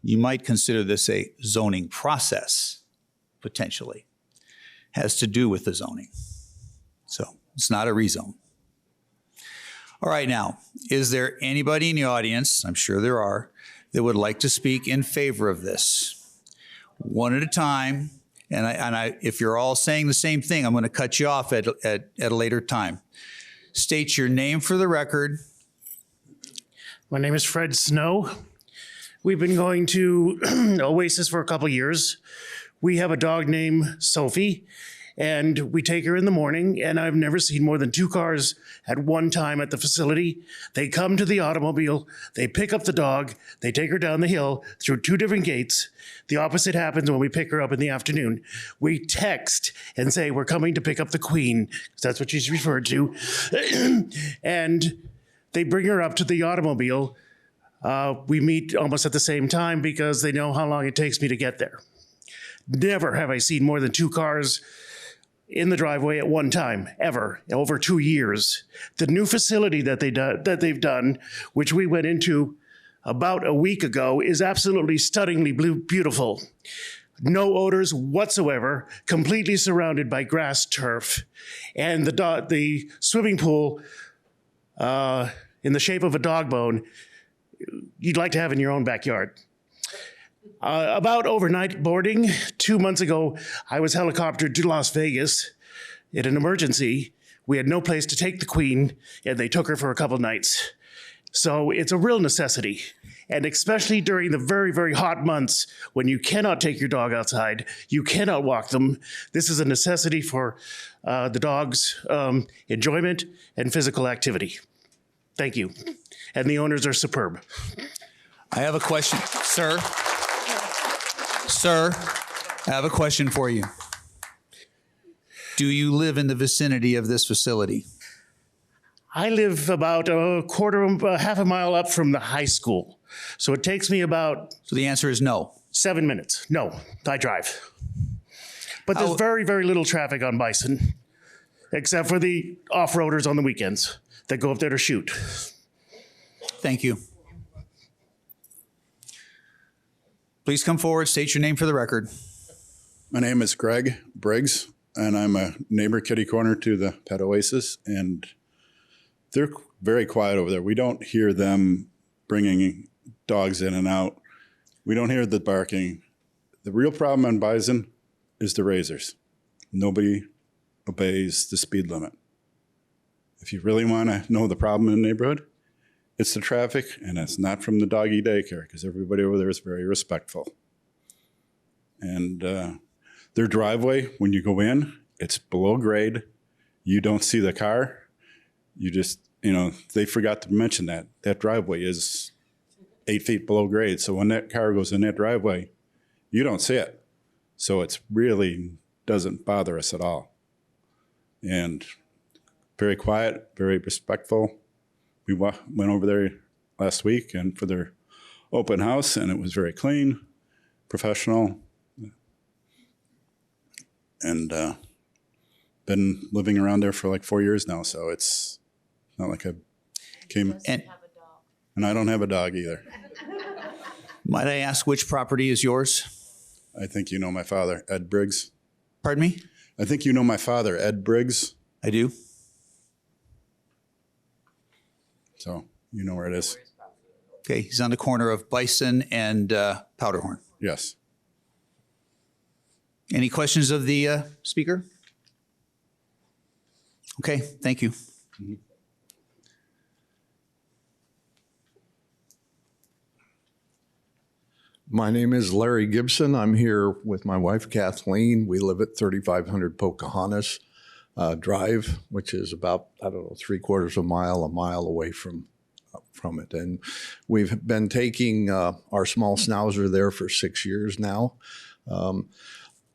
You might consider this a zoning process, potentially. Has to do with the zoning. So it's not a rezone. All right, now, is there anybody in the audience, I'm sure there are, that would like to speak in favor of this? One at a time, and if you're all saying the same thing, I'm going to cut you off at a later time. State your name for the record. My name is Fred Snow. We've been going to Oasis for a couple years. We have a dog named Sophie, and we take her in the morning, and I've never seen more than 2 cars at one time at the facility. They come to the automobile, they pick up the dog, they take her down the hill through 2 different gates. The opposite happens when we pick her up in the afternoon. We text and say, we're coming to pick up the queen, because that's what she's referred to. And they bring her up to the automobile. We meet almost at the same time because they know how long it takes me to get there. Never have I seen more than 2 cars in the driveway at one time, ever, over 2 years. The new facility that they've done, which we went into about a week ago, is absolutely stunningly beautiful. No odors whatsoever, completely surrounded by grass turf. And the swimming pool in the shape of a dog bone you'd like to have in your own backyard. About overnight boarding, 2 months ago, I was helicoptered to Las Vegas in an emergency. We had no place to take the queen, and they took her for a couple nights. So it's a real necessity. And especially during the very, very hot months when you cannot take your dog outside, you cannot walk them, this is a necessity for the dog's enjoyment and physical activity. Thank you. And the owners are superb. I have a question. Sir, I have a question for you. Do you live in the vicinity of this facility? I live about half a mile up from the high school. So it takes me about... So the answer is no. 7 minutes. No, I drive. But there's very, very little traffic on Bison, except for the off-roaders on the weekends that go up there to shoot. Thank you. Please come forward, state your name for the record. My name is Greg Briggs, and I'm a neighbor kitty corner to the Pet Oasis, and they're very quiet over there. We don't hear them bringing dogs in and out. We don't hear the barking. The real problem on Bison is the razors. Nobody obeys the speed limit. If you really want to know the problem in the neighborhood, it's the traffic, and it's not from the doggy daycare, because everybody over there is very respectful. And their driveway, when you go in, it's below grade. You don't see the car. You just, they forgot to mention that. That driveway is 8 feet below grade. So when that car goes in that driveway, you don't see it. So it's really doesn't bother us at all. And very quiet, very respectful. We went over there last week and for their open house, and it was very clean, professional, and been living around there for like 4 years now. So it's not like I came. And I don't have a dog either. Might I ask which property is yours? I think you know my father, Ed Briggs. Pardon me? I think you know my father, Ed Briggs. I do. So you know where it is. Okay, he's on the corner of Bison and Powderhorn. Yes. Any questions of the speaker? Okay, thank you. Mm-hmm. My name is Larry Gibson. I'm here with my wife, Kathleen. We live at 3500 Pocahontas Drive, which is about, 3/4 a mile away from it. And we've been taking our small schnauzer there for 6 years now.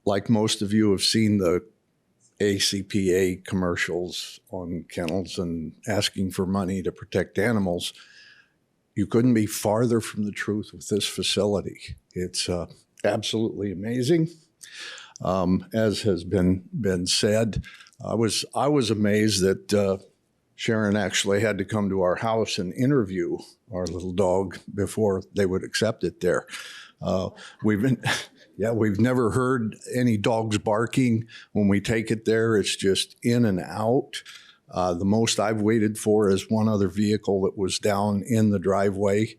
Like most of you have seen the ACPA commercials on kennels and asking for money to protect animals. You couldn't be farther from the truth with this facility. It's absolutely amazing. As has been said, I was amazed that Sharon actually had to come to our house and interview our little dog before they would accept it there. We've never heard any dogs barking when we take it there. It's just in and out. The most I've waited for is one other vehicle that was down in the driveway,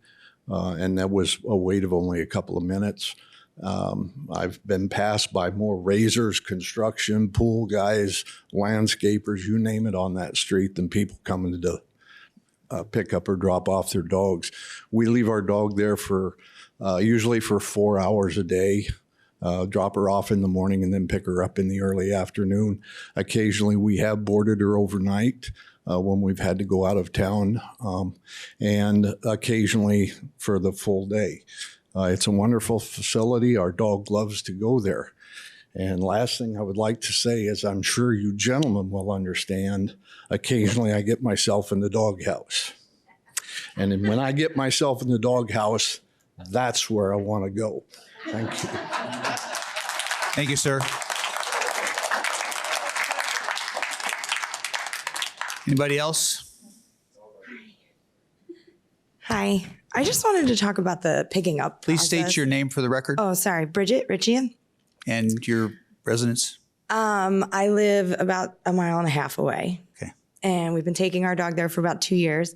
and that was a wait of only a couple of minutes. I've been passed by more razors, construction, pool guys, landscapers, you name it, on that street than people coming to pick up or drop off their dogs. We leave our dog there for usually for 4 hours a day. Drop her off in the morning and then pick her up in the early afternoon. Occasionally we have boarded her overnight when we've had to go out of town, and occasionally for the full day. It's a wonderful facility. Our dog loves to go there. And last thing I would like to say is, I'm sure you gentlemen will understand, occasionally I get myself in the doghouse. And then when I get myself in the doghouse, that's where I want to go. Thank you. Thank you, sir. Anybody else? Hi. I just wanted to talk about the picking up Please process. state your name for the record. Oh, sorry. Bridget Ritchian. And your residence? I live about 1.5 miles away. Okay. And we've been taking our dog there for about 2 years.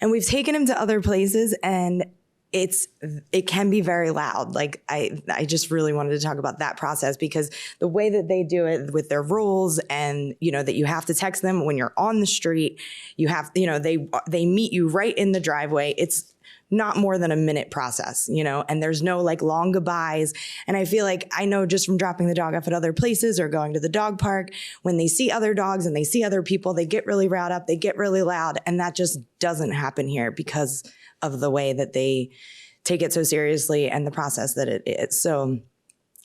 And we've taken him to other places, and it can be very loud. Like I just really wanted to talk about that process, because the way that they do it with their rules, and that you have to text them when you're on the street, you have, they meet you right in the driveway. It's not more than a minute process, and there's no like long goodbyes. And I feel like, I know just from dropping the dog off at other places or going to the dog park, when they see other dogs and they see other people, they get really riled up, they get really loud. And that just doesn't happen here because of the way that they take it so seriously and the process that it is. So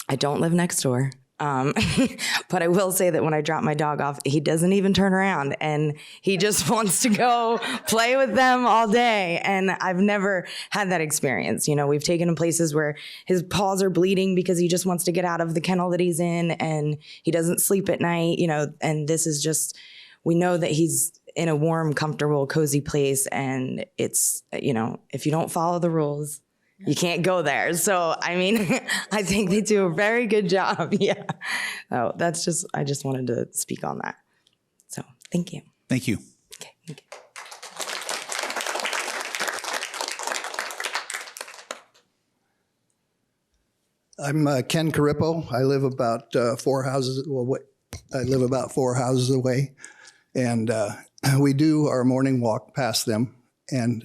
I don't live next door. But I will say that when I drop my dog off, he doesn't even turn around, and he just wants to go play with them all day. And I've never had that experience. We've taken him places where his paws are bleeding because he just wants to get out of the kennel that he's in, and he doesn't sleep at night, and this is just, we know that he's in a warm, comfortable, cozy place. And it's, if you don't follow the rules, You can't go there. So, I mean, I think they do a very good job. Yeah. So I just wanted to speak on that. So thank you. Thank you. Okay, thank you. I'm Ken Carippo. I live about 4 houses. I live about 4 houses away, and we do our morning walk past them. And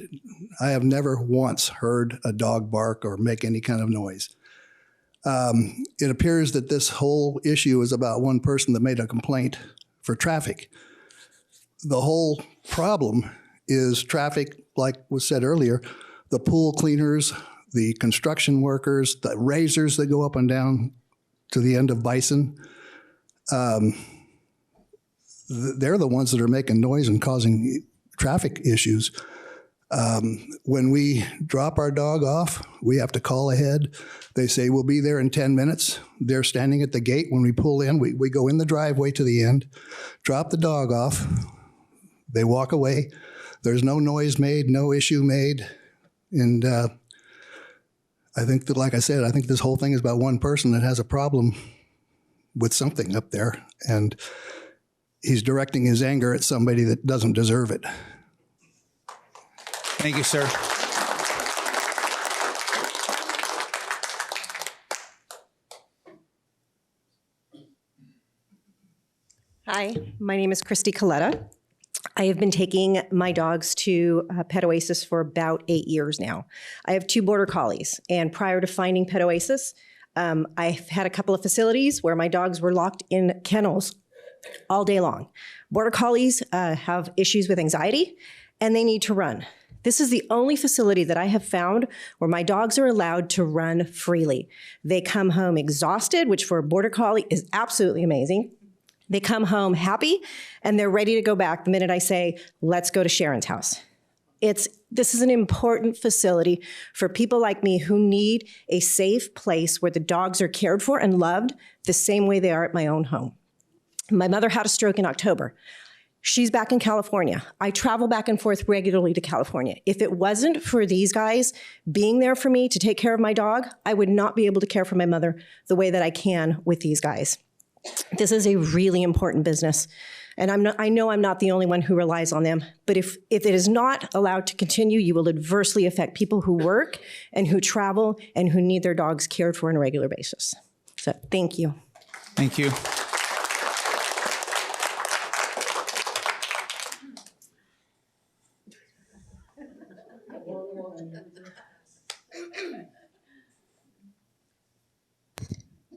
I have never once heard a dog bark or make any kind of noise. It appears that this whole issue is about one person that made a complaint for traffic. The whole problem is traffic, like was said earlier, the pool cleaners, the construction workers, the razors that go up and down to the end of Bison. They're the ones that are making noise and causing traffic issues. When we drop our dog off, we have to call ahead. They say, we'll be there in 10 minutes. They're standing at the gate. When we pull in, we go in the driveway to the end, drop the dog off. They walk away. There's no noise made, no issue made. And I think that, like I said, I think this whole thing is about one person that has a problem with something up there. And he's directing his anger at somebody that doesn't deserve it. Thank you, sir. Hi, my name is Christy Coletta. I have been taking my dogs to Pet Oasis for about 8 years now. I have 2 border collies, and prior to finding Pet Oasis, I've had a couple of facilities where my dogs were locked in kennels all day long. Border collies have issues with anxiety, and they need to run. This is the only facility that I have found where my dogs are allowed to run freely. They come home exhausted, which for a border collie is absolutely amazing. They come home happy, and they're ready to go back the minute I say, let's go to Sharon's house. This is an important facility for people like me who need a safe place where the dogs are cared for and loved the same way they are at my own home. My mother had a stroke in October. She's back in California. I travel back and forth regularly to California. If it wasn't for these guys being there for me to take care of my dog, I would not be able to care for my mother the way that I can with these guys. This is a really important business. And I know I'm not the only one who relies on them, but if it is not allowed to continue, you will adversely affect people who work and who travel and who need their dogs cared for on a regular basis. So thank you. Thank you.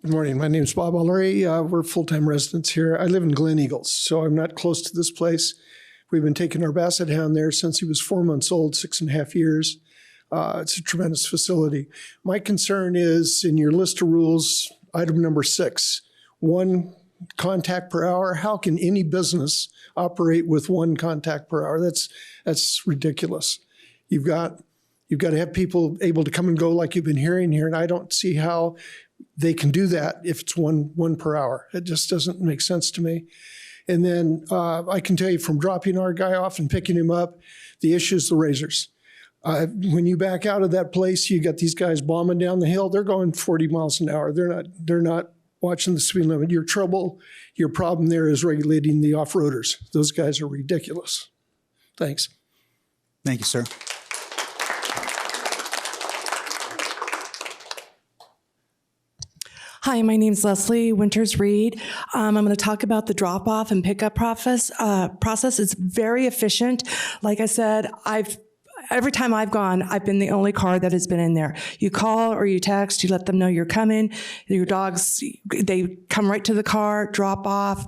Good morning. My name is Bob Allery. We're full-time residents here. I live in Glen Eagles, so I'm not close to this place. We've been taking our Basset Hound there since he was 4 months old, 6.5 years. It's a tremendous facility. My concern is in your list of rules, item number 6, 1 contact per hour. How can any business operate with 1 contact per hour? That's ridiculous. You've got to have people able to come and go like you've been hearing here, and I don't see how they can do that if it's one per hour. It just doesn't make sense to me. And then I can tell you from dropping our guy off and picking him up, the issue is the razors. When you back out of that place, you got these guys bombing down the hill. They're going 40 miles an hour. They're not watching the speed limit. Your problem there is regulating the off-roaders. Those guys are ridiculous. Thanks. Thank you, sir. Hi, my name's Leslie Winters-Reed. I'm going to talk about the drop-off and pickup process. It's very efficient. Like I said, every time I've gone, I've been the only car that has been in there. You call or you text, you let them know you're coming. Your dogs, they come right to the car, drop off.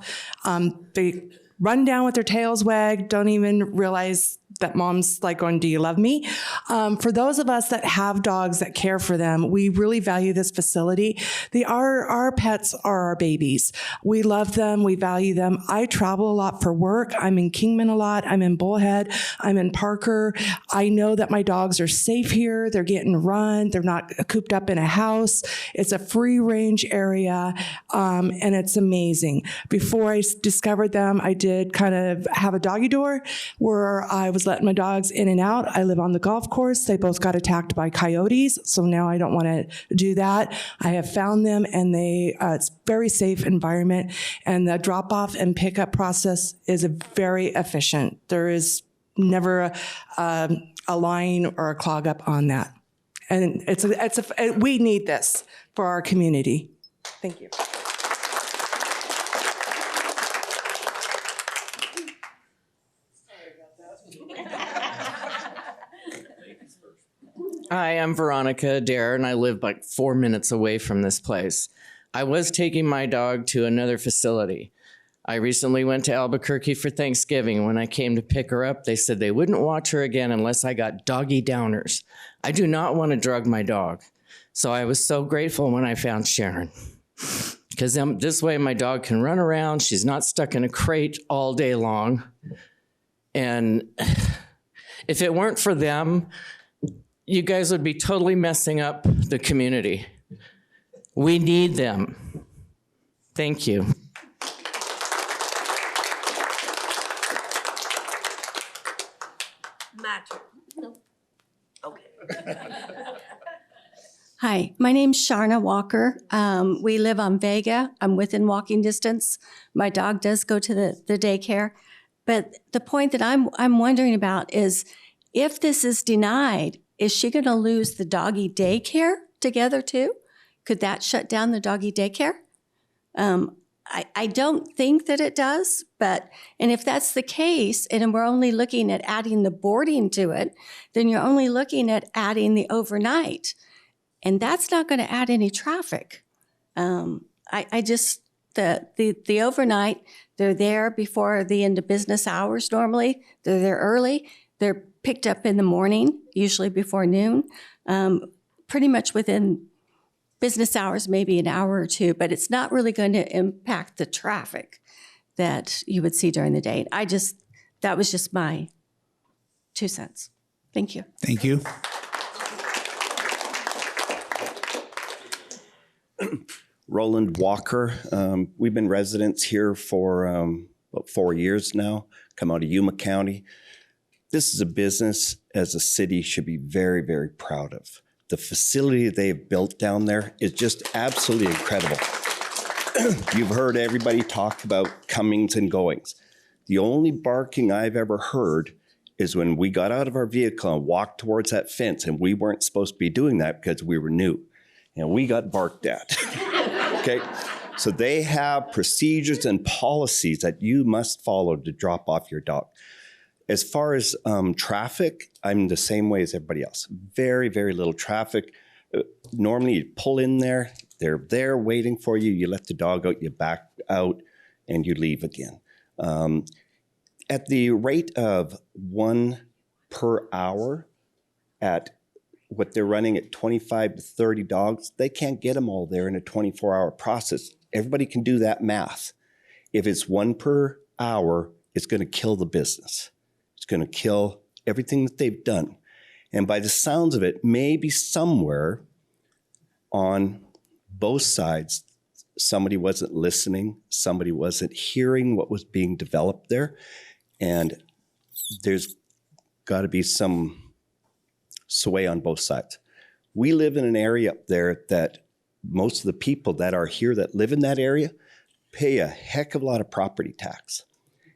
They run down with their tails wagged, don't even realize that mom's like going, do you love me? For those of us that have dogs that care for them, we really value this facility. Our pets are our babies. We love them. We value them. I travel a lot for work. I'm in Kingman a lot. I'm in Bullhead. I'm in Parker. I know that my dogs are safe here. They're getting run. They're not cooped up in a house. It's a free range area, and it's amazing. Before I discovered them, I did kind of have a doggy door where I was let my dogs in and out. I live on the golf course. They both got attacked by coyotes, so now I don't want to do that. I have found them, and it's very safe environment, and the drop-off and pickup process is very efficient. There is never a line or a clog up on that. And we need this for our community. Thank you. Hi, I'm Veronica Adair, and I live like 4 minutes away from this place. I was taking my dog to another facility. I recently went to Albuquerque for Thanksgiving. When I came to pick her up, they said they wouldn't watch her again unless I got doggy downers. I do not want to drug my dog. So I was so grateful when I found Sharon. Because this way my dog can run around. She's not stuck in a crate all day long. And if it weren't for them, you guys would be totally messing up the community. We need them. Thank you. Hi, my name's Sharna Walker. We live on Vega. I'm within walking distance. My dog does go to the daycare. But the point that I'm wondering about is, if this is denied, is she going to lose the doggy daycare together too? Could that shut down the doggy daycare? I don't think that it does, and if that's the case, and we're only looking at adding the boarding to it, then you're only looking at adding the overnight. And that's not going to add any traffic. The overnight, they're there before the end of business hours normally. They're there early. They're picked up in the morning, usually before noon, pretty much within business hours, maybe an hour or two, but it's not really going to impact the traffic that you would see during the day. That was just my 2 cents. Thank you. Thank you. Roland Walker. We've been residents here for about 4 years now, come out of Yuma County. This is a business as a city should be very, very proud of. The facility they've built down there is just absolutely incredible. You've heard everybody talk about comings and goings. The only barking I've ever heard is when we got out of our vehicle and walked towards that fence, and we weren't supposed to be doing that because we were new. And we got barked at. Okay? So they have procedures and policies that you must follow to drop off your dog. As far as traffic, I'm the same way as everybody else. Very, very little traffic. Normally you pull in there, they're there waiting for you, you let the dog out, you back out, and you leave again. At the rate of 1 per hour at what they're running at 25 to 30 dogs, they can't get them all there in a 24-hour process. Everybody can do that math. If it's 1 per hour, it's going to kill the business. It's going to kill everything that they've done. And by the sounds of it, maybe somewhere on both sides, somebody wasn't listening, somebody wasn't hearing what was being developed there. And there's got to be some sway on both sides. We live in an area up there that most of the people that are here that live in that area pay a heck of a lot of property tax.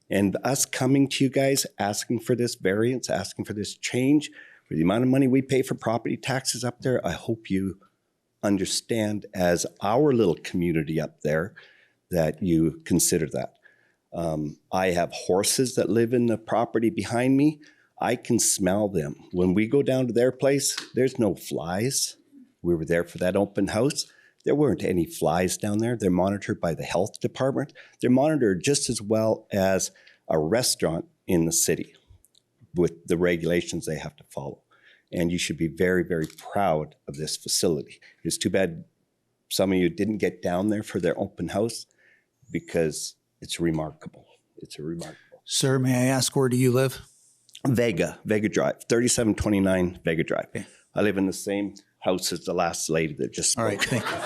And us coming to you guys, asking for this variance, asking for this change, for the amount of money we pay for property taxes up there, I hope you understand as our little community up there that you consider that. I have horses that live in the property behind me. I can smell them. When we go down to their place, there's no flies. We were there for that open house. There weren't any flies down there. They're monitored by the health department. They're monitored just as well as a restaurant in the city with the regulations they have to follow. And you should be very, very proud of this facility. It's too bad some of you didn't get down there for their open house because it's remarkable. It's remarkable. Sir, may I ask, where do you live? Vega Drive, 3729 Vega Drive. Okay. I live in the same house as the last lady that just spoke. All right, thank you.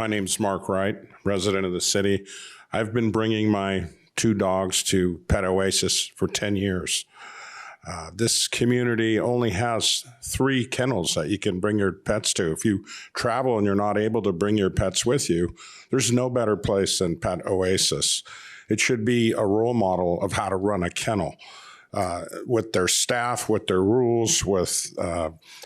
My name's Mark Wright, resident of the city. I've been bringing my 2 dogs to Pet Oasis for 10 years. This community only has 3 kennels that you can bring your pets to. If you travel and you're not able to bring your pets with you, there's no better place than Pet Oasis. It should be a role model of how to run a kennel. With their staff, with their rules, with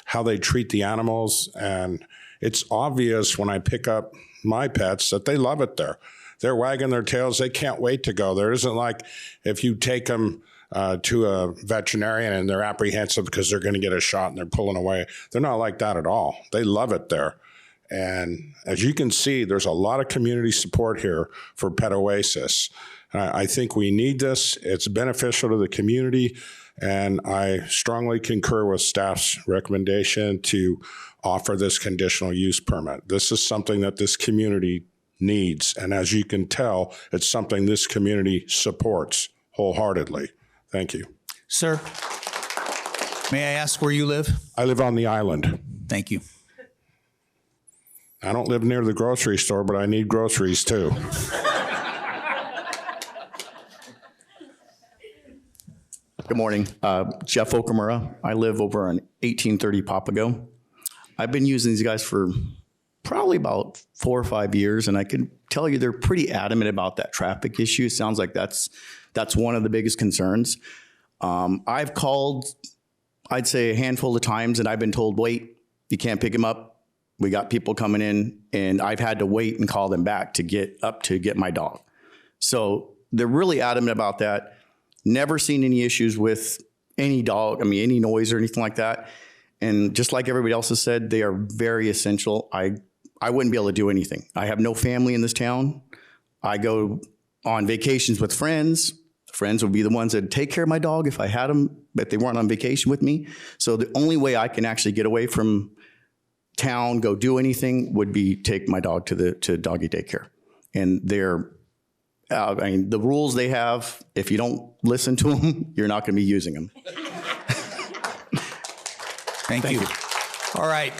how they treat the animals. And it's obvious when I pick up my pets that they love it there. They're wagging their tails. They can't wait to go there. It isn't like if you take them to a veterinarian and they're apprehensive because they're going to get a shot and they're pulling away. They're not like that at all. They love it there. And as you can see, there's a lot of community support here for Pet Oasis. I think we need this. It's beneficial to the community, and I strongly concur with staff's recommendation to offer this conditional use permit. This is something that this community needs, and as you can tell, it's something this community supports wholeheartedly. Thank you. Sir, may I ask where you live? I live on the island. Thank you. I don't live near the grocery store, but I need groceries too. Good morning. Jeff Okamura. I live over on 1830 Papago. I've been using these guys for probably about 4 or 5 years, and I can tell you they're pretty adamant about that traffic issue. Sounds like that's one of the biggest concerns. I've called, I'd say a handful of times, and I've been told, wait, you can't pick him up. We got people coming in, and I've had to wait and call them back to get my dog. So they're really adamant about that. Never seen any issues with any dog, any noise or anything like that. And just like everybody else has said, they are very essential. I wouldn't be able to do anything. I have no family in this town. I go on vacations with friends. Friends would be the ones that take care of my dog if I had them, but they weren't on vacation with me. So the only way I can actually get away from town, go do anything, would be take my dog to doggy daycare. And they're the rules they have, if you don't listen to them, you're not going to be using them. Thank you. All right.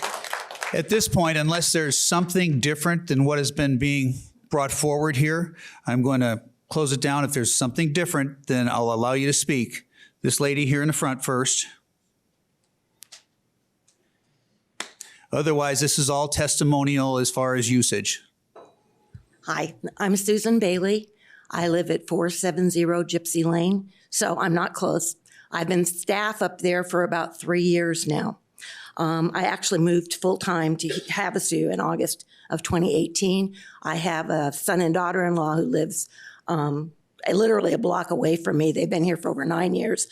At this point, unless there's something different than what has been being brought forward here, I'm going to close it down. If there's something different, then I'll allow you to speak. This lady here in the front first. Otherwise, this is all testimonial as far as usage. Hi, I'm Susan Bailey. I live at 470 Gypsy Lane, so I'm not close. I've been staff up there for about 3 years now. I actually moved full-time to Havasu in August of 2018. I have a son and daughter-in-law who lives literally a block away from me. They've been here for over 9 years.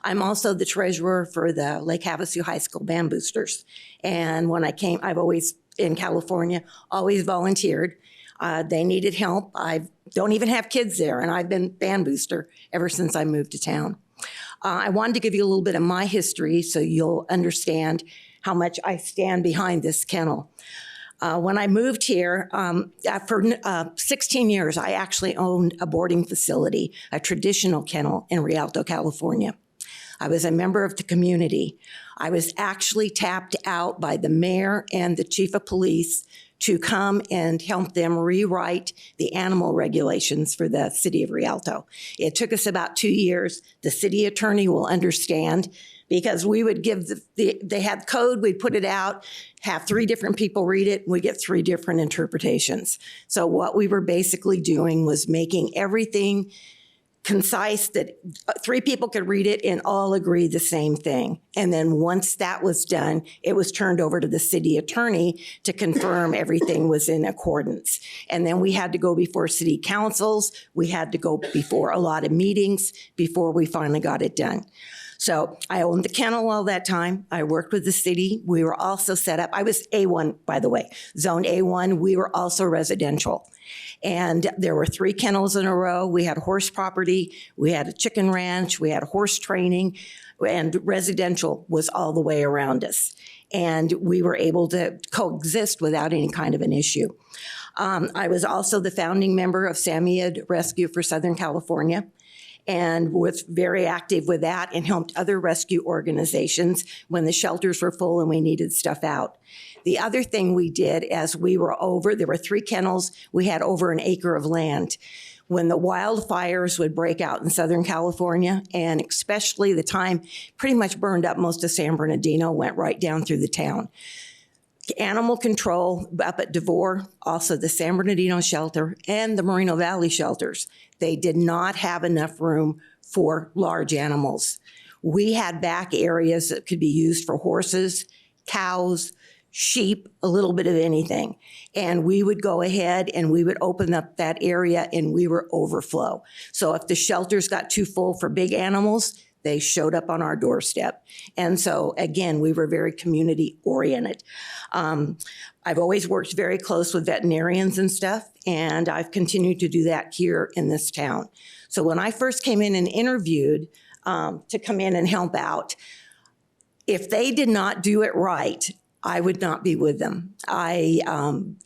I'm also the treasurer for the Lake Havasu High School Band Boosters. And when I came, I've always, in California, always volunteered. They needed help. I don't even have kids there, and I've been band booster ever since I moved to town. I wanted to give you a little bit of my history so you'll understand how much I stand behind this kennel. When I moved here, for 16 years, I actually owned a boarding facility, a traditional kennel in Rialto, California. I was a member of the community. I was actually tapped out by the mayor and the chief of police to come and help them rewrite the animal regulations for the city of Rialto. It took us about 2 years. The city attorney will understand, because we would give they had code, we'd put it out, have 3 different people read it, and we get 3 different interpretations. So what we were basically doing was making everything concise, that 3 people could read it and all agree the same thing. And then once that was done, it was turned over to the city attorney to confirm everything was in accordance. And then we had to go before city councils. We had to go before a lot of meetings before we finally got it done. So I owned the kennel all that time. I worked with the city. We were also set up. I was A1, by the way, zone A1. We were also residential. And there were 3 kennels in a row. We had horse property. We had a chicken ranch. We had horse training. And residential was all the way around us. And we were able to coexist without any kind of an issue. I was also the founding member of Samiad Rescue for Southern California. and was very active with that and helped other rescue organizations when the shelters were full and we needed stuff out. The other thing we did as we were over, there were 3 kennels, we had over an acre of land. When the wildfires would break out in Southern California, and especially the time pretty much burned up most of San Bernardino, went right down through the town. Animal control up at DeVore, also the San Bernardino shelter and the Moreno Valley shelters, they did not have enough room for large animals. We had back areas that could be used for horses, cows, sheep, a little bit of anything. And we would go ahead and we would open up that area and we were overflow. So if the shelters got too full for big animals, they showed up on our doorstep. And so, again, we were very community oriented. I've always worked very close with veterinarians and stuff, and I've continued to do that here in this town. So when I first came in and interviewed to come in and help out, if they did not do it right, I would not be with them.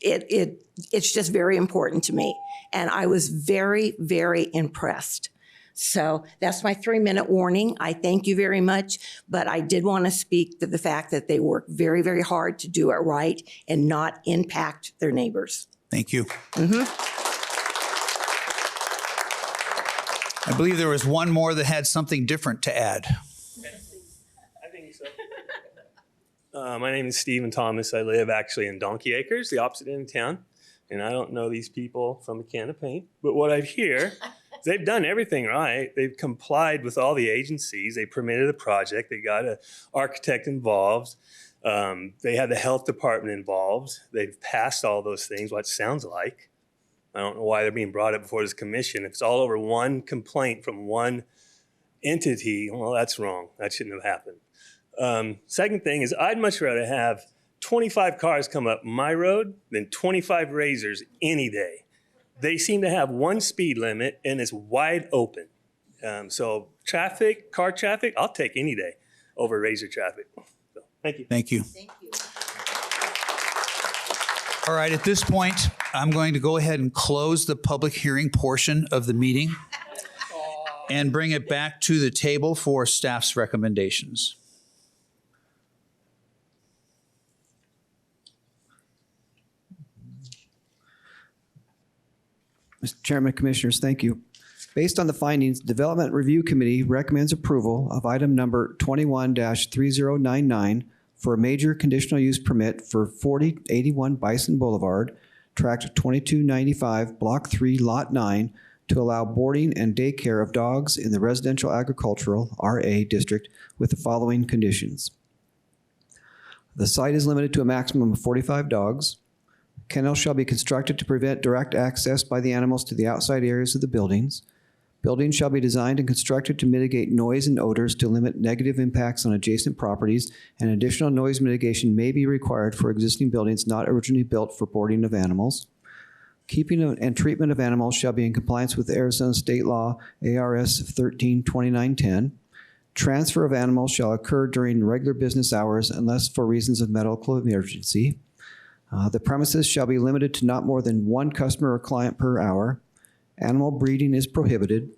It's just very important to me. And I was very, very impressed. So that's my 3-minute warning. I thank you very much, but I did want to speak to the fact that they work very, very hard to do it right and not impact their neighbors. Thank you. I believe there was one more that had something different to add. I think so. My name is Stephen Thomas. I live actually in Donkey Acres, the opposite end of town. And I don't know these people from a can of paint. But what I hear is they've done everything right. They've complied with all the agencies. They permitted a project. They got an architect involved. They had the health department involved. They've passed all those things, what it sounds like. I don't know why they're being brought up before this commission. If it's all over one complaint from one entity, well, that's wrong. That shouldn't have happened. Second thing is I'd much rather have 25 cars come up my road than 25 razors any day. They seem to have one speed limit and it's wide open. So traffic, car traffic, I'll take any day over razor traffic. So, thank you. Thank you. All right, at this point, I'm going to go ahead and close the public hearing portion of the meeting and bring it back to the table for staff's recommendations. Mr. Chairman, Commissioners, thank you. Based on the findings, Development Review Committee recommends approval of item number 21-3099 for a major conditional use permit for 4081 Bison Boulevard, tract 2295, Block 3, Lot 9, to allow boarding and daycare of dogs in the Residential Agricultural RA District with the following conditions. The site is limited to a maximum of 45 dogs. Kennels shall be constructed to prevent direct access by the animals to the outside areas of the buildings. Buildings shall be designed and constructed to mitigate noise and odors to limit negative impacts on adjacent properties, and additional noise mitigation may be required for existing buildings not originally built for boarding of animals. Keeping and treatment of animals shall be in compliance with Arizona State Law ARS 13-2910. Transfer of animals shall occur during regular business hours unless for reasons of medical emergency. The premises shall be limited to not more than one customer or client per hour. Animal breeding is prohibited.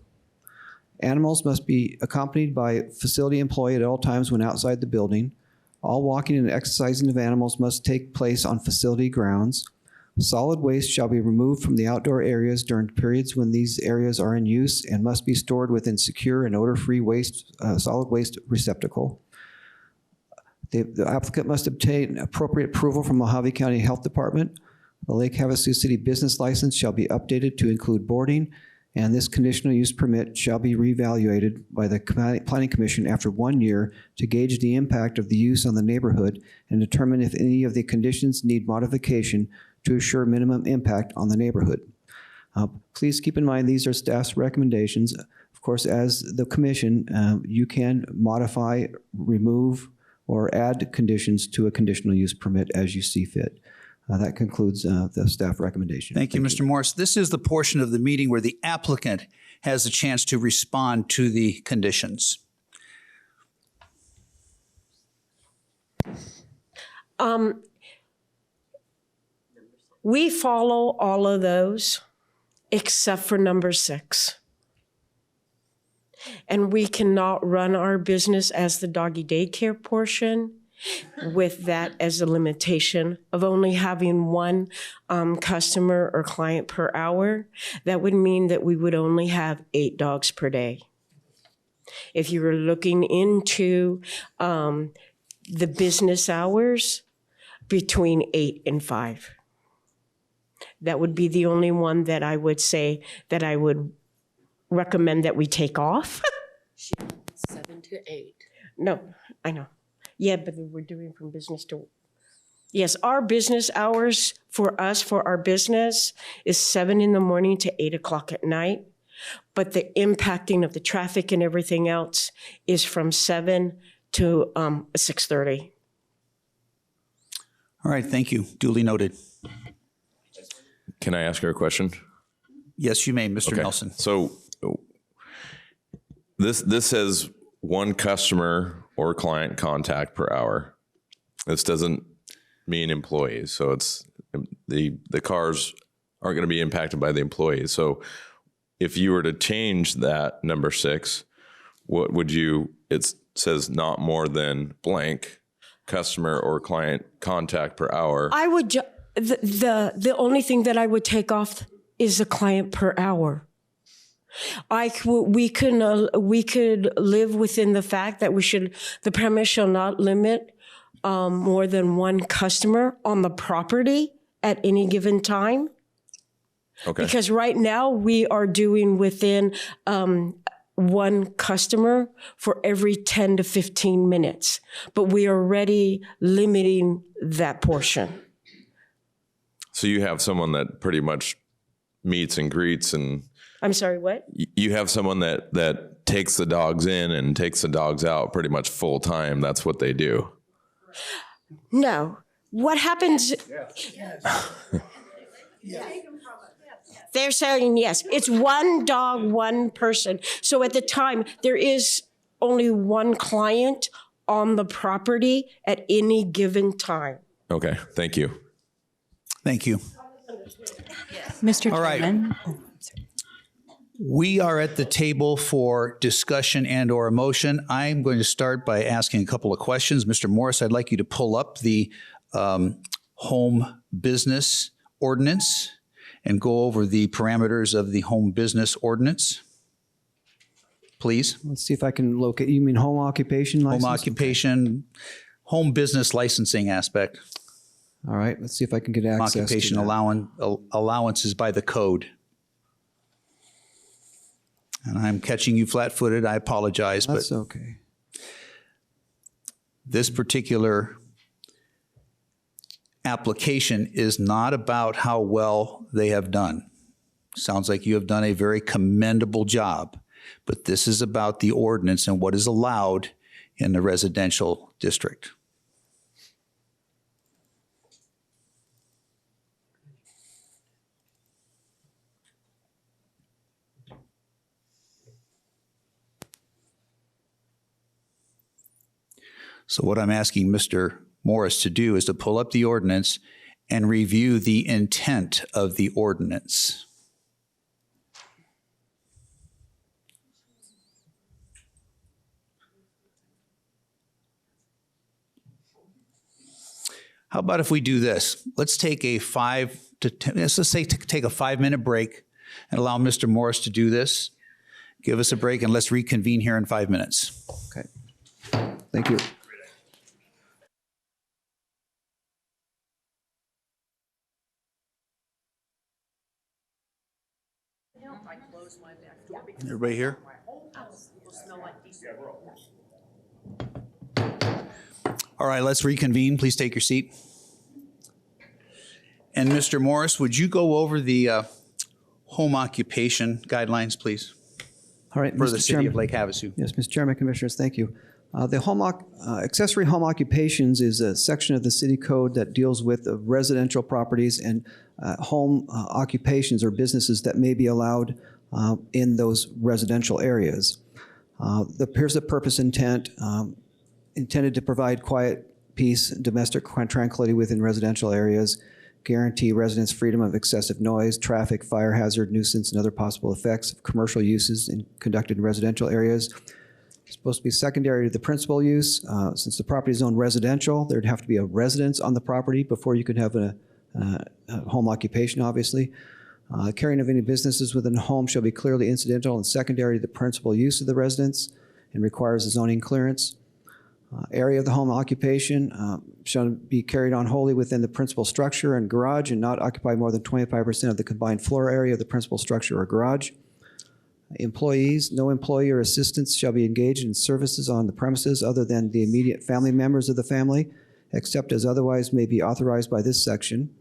Animals must be accompanied by a facility employee at all times when outside the building. All walking and exercising of animals must take place on facility grounds. Solid waste shall be removed from the outdoor areas during periods when these areas are in use and must be stored within secure and odor-free solid waste receptacle. The applicant must obtain appropriate approval from Mojave County Health Department. The Lake Havasu City business license shall be updated to include boarding, and this conditional use permit shall be reevaluated by the Planning Commission after 1 year to gauge the impact of the use on the neighborhood and determine if any of the conditions need modification to assure minimum impact on the neighborhood. Please keep in mind these are staff's recommendations. Of course, as the commission, you can modify, remove, or add conditions to a conditional use permit as you see fit. That concludes the staff recommendation. Thank you, Mr. Morris. This is the portion of the meeting where the applicant has a chance to respond to the conditions. We follow all of those except for number 6. And we cannot run our business as the doggy daycare portion with that as a limitation of only having one customer or client per hour. That would mean that we would only have 8 dogs per day. If you were looking into the business hours, between 8 and 5. That would be the only one that I would say that I would recommend that we take off. 7 to 8. No, I know. Yeah, but we're doing from business to... Yes, our business hours for us, for our business, is 7 in the morning to 8 o'clock at night. But the impacting of the traffic and everything else is from 7 to 6:30. All right, thank you. Duly noted. Can I ask her a question? Yes, you may, Mr. Nelson. So this says one customer or client contact per hour. This doesn't mean employees. So it's the cars aren't going to be impacted by the employees. So if you were to change that number 6, what would you, it says not more than blank customer or client contact per hour. I would, the only thing that I would take off is the client per hour. We could live within the fact that the premise shall not limit more than one customer on the property at any given time. Okay. Because right now we are doing within one customer for every 10 to 15 minutes, but we are already limiting that portion. So you have someone that pretty much meets and greets and... I'm sorry, what? You have someone that takes the dogs in and takes the dogs out pretty much full time. That's what they do. No. What happens... They're saying yes. It's one dog, one person. So at the time, there is only one client on the property at any given time. Okay, thank you. Thank you. Mr. All right. Chairman. We are at the table for discussion and or a motion. I'm going to start by asking a couple of questions. Mr. Morris, I'd like you to pull up the home business ordinance and go over the parameters of the home business ordinance, please. Let's see if I can locate. You mean home occupation license? Home occupation, home business licensing aspect. All right, let's see if I can get access Occupation to that. allowances by the code. And I'm catching you flat-footed. I apologize, That's but okay. this particular application is not about how well they have done. Sounds like you have done a very commendable job, but this is about the ordinance and what is allowed in the residential district. So what I'm asking Mr. Morris to do is to pull up the ordinance and review the intent of the ordinance. How about if we do this? Let's take a 5 to 10, let's just say take a 5-minute break and allow Mr. Morris to do this. Give us a break and let's reconvene here in 5 minutes. Okay. Thank you. Everybody here? All right, let's reconvene. Please take your seat. And Mr. Morris, would you go over the home occupation guidelines, please? All right, For Mr. the city Chairman. of Lake Havasu. Yes, Mr. Chairman, Commissioners, thank you. The accessory home occupations is a section of the city code that deals with residential properties and home occupations or businesses that may be allowed in those residential areas. Here's the purpose intent, intended to provide quiet, peace, domestic tranquility within residential areas, guarantee residents freedom of excessive noise, traffic, fire hazard, nuisance, and other possible effects of commercial uses conducted in residential areas. It's supposed to be secondary to the principal use. Since the property is owned residential, there'd have to be a residence on the property before you could have a home occupation, obviously. Carrying of any businesses within a home shall be clearly incidental and secondary to the principal use of the residence and requires a zoning clearance. Area of the home occupation shall be carried on wholly within the principal structure and garage and not occupy more than 25% of the combined floor area of the principal structure or garage. Employees, no employee or assistants shall be engaged in services on the premises other than the immediate family members of the family, except as otherwise may be authorized by this section.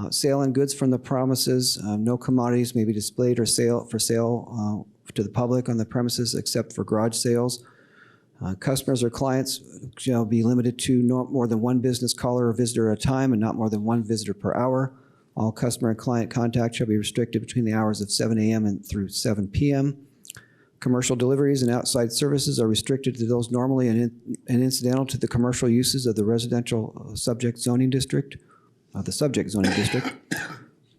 Sale and goods from the premises, no commodities may be displayed or for sale to the public on the premises except for garage sales. Customers or clients shall be limited to not more than one business caller or visitor at a time and not more than one visitor per hour. All customer and client contact shall be restricted between the hours of 7 a.m. and through 7 p.m. Commercial deliveries and outside services are restricted to those normally and incidental to the commercial uses of the residential subject zoning district, the subject zoning district.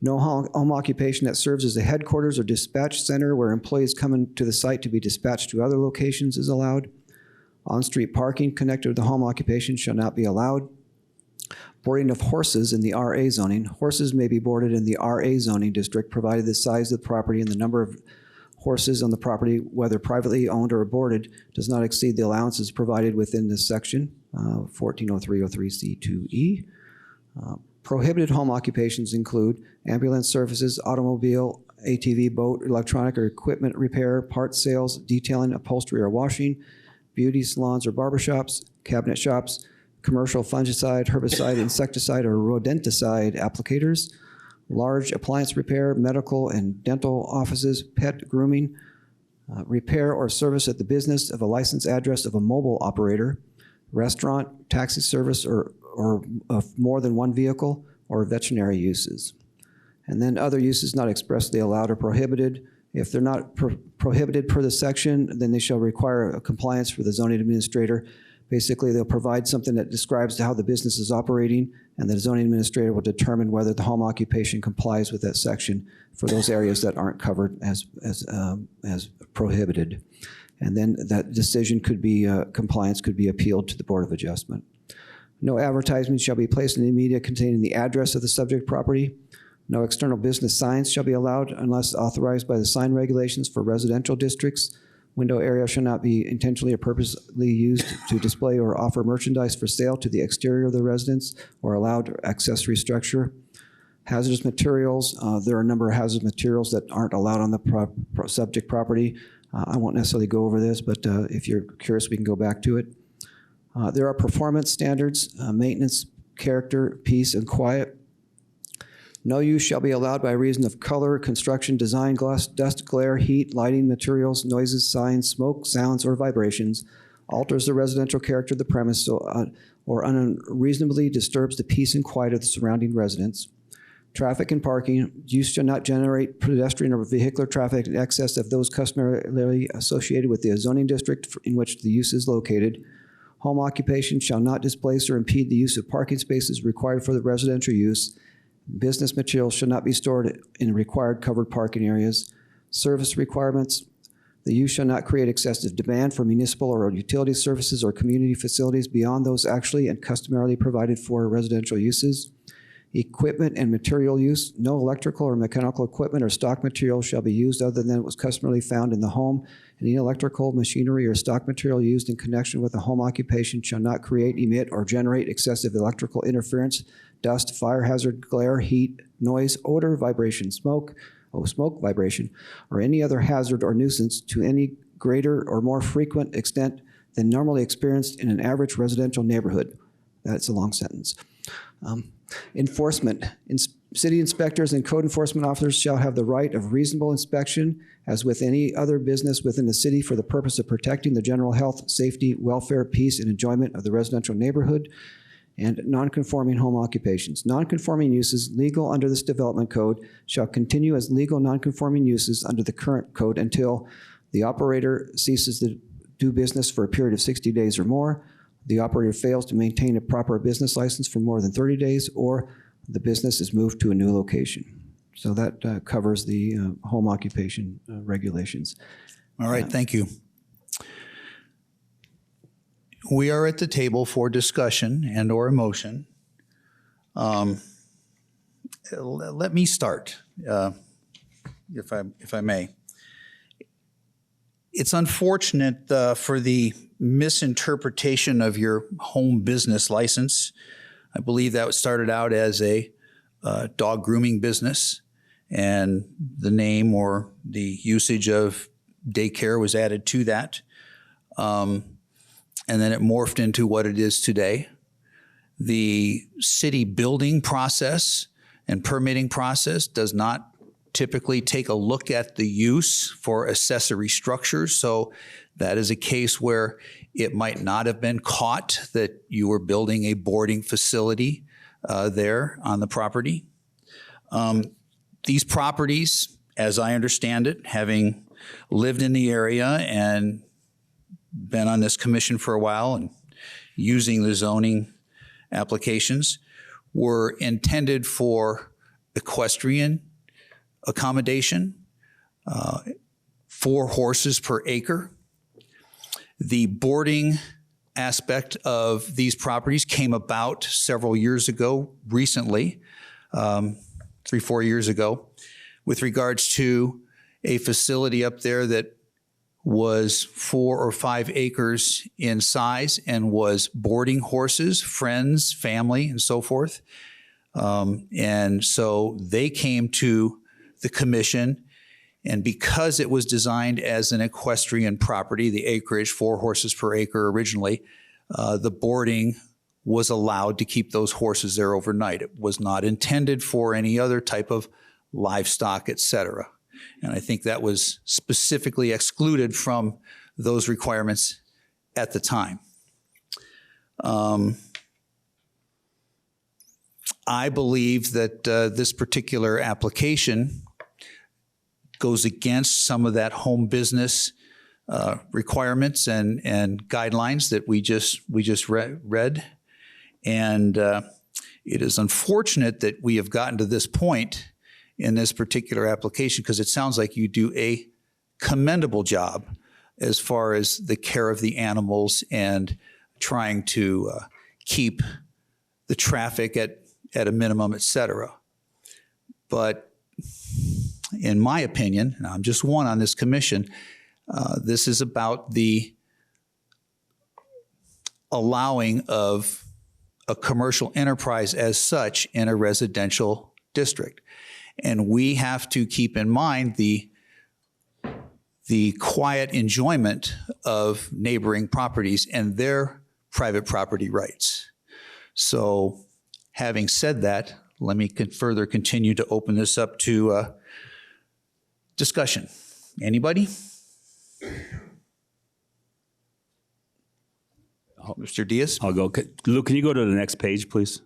No home occupation that serves as a headquarters or dispatch center where employees come into the site to be dispatched to other locations is allowed. On-street parking connected with the home occupation shall not be allowed. Boarding of horses in the RA zoning. Horses may be boarded in the RA zoning district provided the size of the property and the number of horses on the property, whether privately owned or boarded, does not exceed the allowances provided within this section, 140303C2E. Prohibited home occupations include ambulance services, automobile, ATV, boat, electronic or equipment repair, parts sales, detailing, upholstery or washing, beauty salons or barbershops, cabinet shops, commercial fungicide, herbicide, insecticide, or rodenticide applicators, large appliance repair, medical and dental offices, pet grooming, repair or service at the business of a licensed address of a mobile operator, restaurant, taxi service, or of more than one vehicle, or veterinary uses. And then other uses not expressly allowed or prohibited. If they're not prohibited per the section, then they shall require a compliance for the zoning administrator. Basically, they'll provide something that describes how the business is operating, and the zoning administrator will determine whether the home occupation complies with that section for those areas that aren't covered as prohibited. And then that decision could be, compliance could be appealed to the Board of Adjustment. No advertisement shall be placed in the media containing the address of the subject property. No external business signs shall be allowed unless authorized by the sign regulations for residential districts. Window area shall not be intentionally or purposely used to display or offer merchandise for sale to the exterior of the residence or allowed accessory structure. Hazardous materials, there are a number of hazardous materials that aren't allowed on the subject property. I won't necessarily go over this, but if you're curious, we can go back to it. There are performance standards, maintenance, character, peace, and quiet. No use shall be allowed by reason of color, construction, design, dust, glare, heat, lighting, materials, noises, signs, smoke, sounds, or vibrations, alters the residential character of the premise or unreasonably disturbs the peace and quiet of the surrounding residents. Traffic and parking, use shall not generate pedestrian or vehicular traffic in excess of those customarily associated with the zoning district in which the use is located. Home occupation shall not displace or impede the use of parking spaces required for the residential use. Business materials shall not be stored in required covered parking areas. Service requirements, the use shall not create excessive demand for municipal or utility services or community facilities beyond those actually and customarily provided for residential uses. Equipment and material use, no electrical or mechanical equipment or stock material shall be used other than what was customarily found in the home. Any electrical machinery or stock material used in connection with a home occupation shall not create, emit, or generate excessive electrical interference, dust, fire hazard, glare, heat, noise, odor, vibration, smoke, vibration, or any other hazard or nuisance to any greater or more frequent extent than normally experienced in an average residential neighborhood. That's a long sentence. Enforcement. City inspectors and code enforcement officers shall have the right of reasonable inspection as with any other business within the city for the purpose of protecting the general health, safety, welfare, peace, and enjoyment of the residential neighborhood and non-conforming home occupations. Non-conforming uses legal under this development code shall continue as legal non-conforming uses under the current code until the operator ceases to do business for a period of 60 days or more, the operator fails to maintain a proper business license for more than 30 days, or the business is moved to a new location. So that covers the home occupation regulations. All right, thank you. We are at the table for discussion and or a motion. Let me start, if I may. It's unfortunate for the misinterpretation of your home business license. I believe that started out as a dog grooming business, and the name or the usage of daycare was added to that. And then it morphed into what it is today. The city building process and permitting process does not typically take a look at the use for accessory structures. So that is a case where it might not have been caught that you were building a boarding facility there on the property. These properties, as I understand it, having lived in the area and been on this commission for a while and using the zoning applications, were intended for equestrian accommodation, 4 horses per acre. The boarding aspect of these properties came about several years ago, recently, 3-4 years ago, with regards to a facility up there that was 4 or 5 acres in size and was boarding horses, friends, family, and so forth. And so they came to the commission, and because it was designed as an equestrian property, the acreage, 4 horses per acre originally, the boarding was allowed to keep those horses there overnight. It was not intended for any other type of livestock, et cetera. And I think that was specifically excluded from those requirements at the time. I believe that this particular application goes against some of that home business requirements and guidelines that we just read. And it is unfortunate that we have gotten to this point in this particular application, because it sounds like you do a commendable job as far as the care of the animals and trying to keep the traffic at a minimum, et cetera. But in my opinion, and I'm just one on this commission, this is about the allowing of a commercial enterprise as such in a residential district. And we have to keep in mind the quiet enjoyment of neighboring properties and their private property rights. So having said that, let me further continue to open this up to discussion. Anybody? Mr. Diaz? I'll go. Luke, can you go to the next page, please?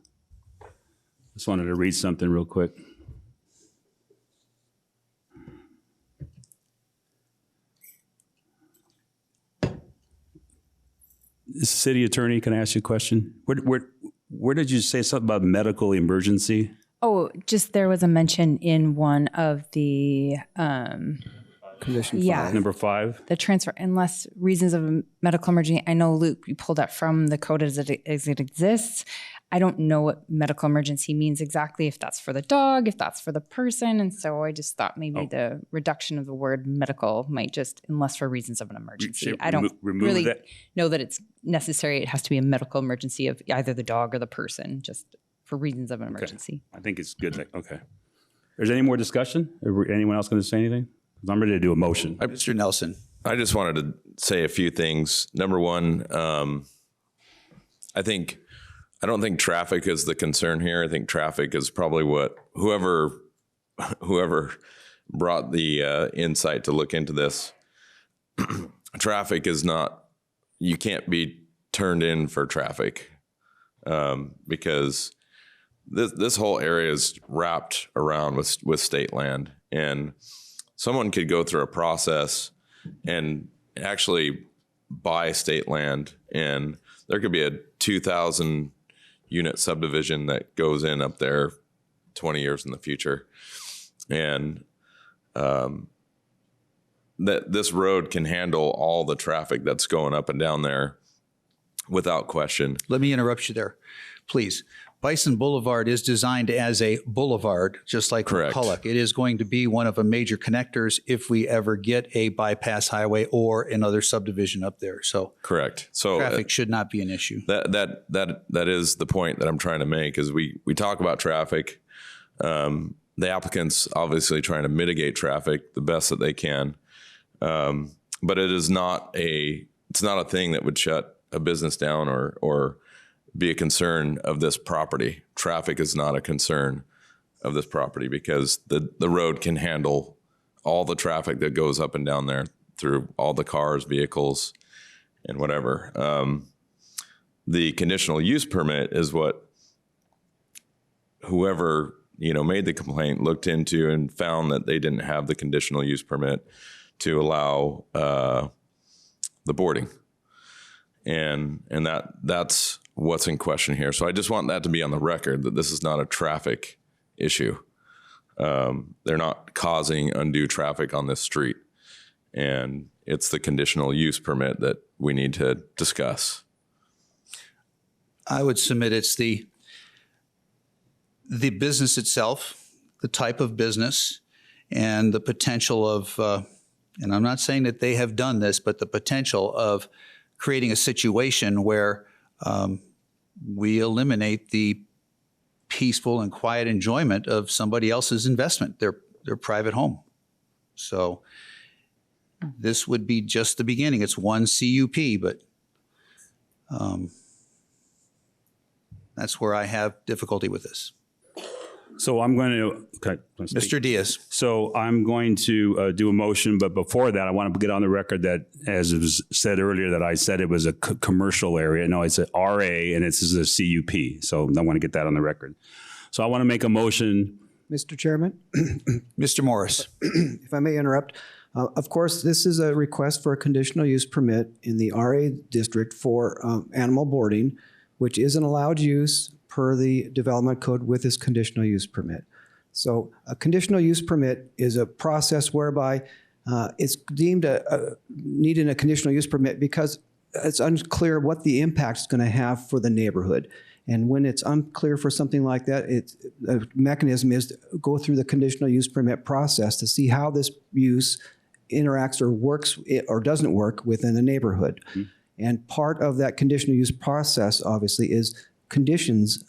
Just wanted to read something real quick. City Attorney, can I ask you a question? Where did you say something about medical emergency? Oh, just there was a mention in one of the Condition yeah, 5. Number 5. the transfer, unless reasons of a medical emergency. I know, Luke, you pulled that from the code as it exists. I don't know what medical emergency means exactly, if that's for the dog, if that's for the person. And so I just thought maybe the reduction of the word medical might just, unless for reasons of an emergency. I don't really know that it's necessary. It has to be a medical emergency of either the dog or the person, just for reasons of an emergency. I think it's good. Okay. Is there any more discussion? Anyone else going to say anything? Because I'm ready to do a motion. Mr. Nelson. I just wanted to say a few things. Number one, I don't think traffic is the concern here. I think traffic is probably what whoever brought the insight to look into this. Traffic is not, you can't be turned in for traffic because this whole area is wrapped around with state land, and someone could go through a process and actually buy state land, and there could be a 2,000 unit subdivision that goes in up there 20 years in the future. And that this road can handle all the traffic that's going up and down there without question. Let me interrupt you there, please. Bison Boulevard is designed as a boulevard, just like McCulloch. It is going to be one of a major connectors if we ever get a bypass highway or another subdivision up there. So correct. So traffic should not be an issue. That is the point that I'm trying to make. Is we talk about traffic. The applicant's obviously trying to mitigate traffic the best that they can, but it's not a thing that would shut a business down or be a concern of this property. Traffic is not a concern of this property because the road can handle all the traffic that goes up and down there through all the cars, vehicles, and whatever. The conditional use permit is what whoever made the complaint looked into and found that they didn't have the conditional use permit to allow the boarding, and that's what's in question here. So I just want that to be on the record that this is not a traffic issue. They're not causing undue traffic on this street, and it's the conditional use permit that we need to discuss. I would submit it's the business itself, the type of business, and the potential of, and I'm not saying that they have done this, but the potential of creating a situation where we eliminate the peaceful and quiet enjoyment of somebody else's investment, their private home. So this would be just the beginning. It's one CUP, but that's where I have difficulty with this. So I'm going to, Mr. Diaz. So I'm going to do a motion, but before that, I want to get on the record that, as it was said earlier, that I said it was a commercial area. No, it's a RA, and this is a CUP. So I want to get that on the record. So I want to make a motion. Mr. Chairman? Mr. Morris. If I may interrupt. Of course, this is a request for a conditional use permit in the RA district for animal boarding, which is an allowed use per the development code with this conditional use permit. So a conditional use permit is a process whereby it's deemed needing a conditional use permit because it's unclear what the impact is going to have for the neighborhood. And when it's unclear for something like that, a mechanism is to go through the conditional use permit process to see how this use interacts or works or doesn't work within the neighborhood. Mm-hmm. And part of that conditional use process, obviously, is conditions,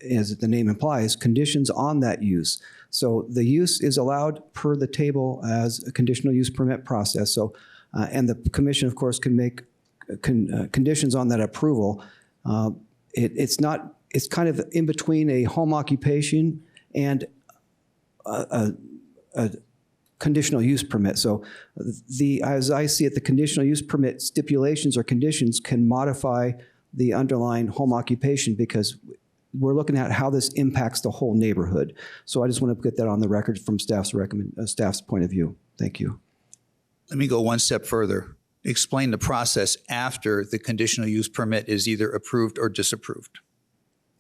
as the name implies, conditions on that use. So the use is allowed per the table as a conditional use permit process. So, and the commission, of course, can make conditions on that approval. It's kind of in between a home occupation and a conditional use permit. So as I see it, the conditional use permit stipulations or conditions can modify the underlying home occupation because we're looking at how this impacts the whole neighborhood. So I just want to get that on the record from staff's point of view. Thank you. Let me go one step further. Explain the process after the conditional use permit is either approved or disapproved,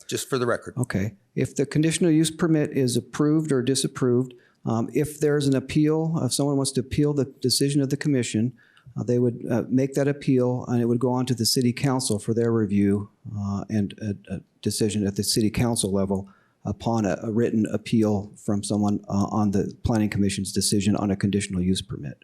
just for the record. Okay. If the conditional use permit is approved or disapproved, if there's an appeal, if someone wants to appeal the decision of the commission, they would make that appeal and it would go on to the city council for their review and a decision at the city council level upon a written appeal from someone on the planning commission's decision on a conditional use permit.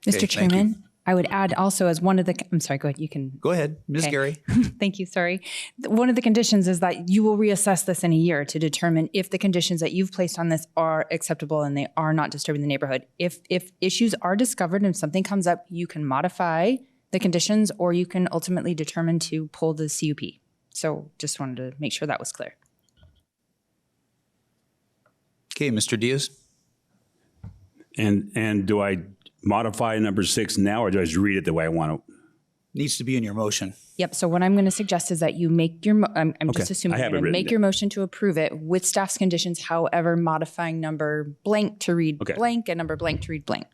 Mr. Chairman, I would add also as one of the, I'm sorry, go ahead, you can. Go ahead, Ms. Okay. Gary. Thank you, sorry. One of the conditions is that you will reassess this in a year to determine if the conditions that you've placed on this are acceptable and they are not disturbing the neighborhood. If issues are discovered and something comes up, you can modify the conditions or you can ultimately determine to pull the CUP. So just wanted to make sure that was clear. Okay, Mr. Diaz. And do I modify number 6 now, or do I just read it the way I want to? Needs to be in your motion. Yep. So what I'm going to suggest is that you make your, I'm just assuming you're going to make your motion to approve it with staff's conditions, however, modifying number blank to read blank and number blank to read blank.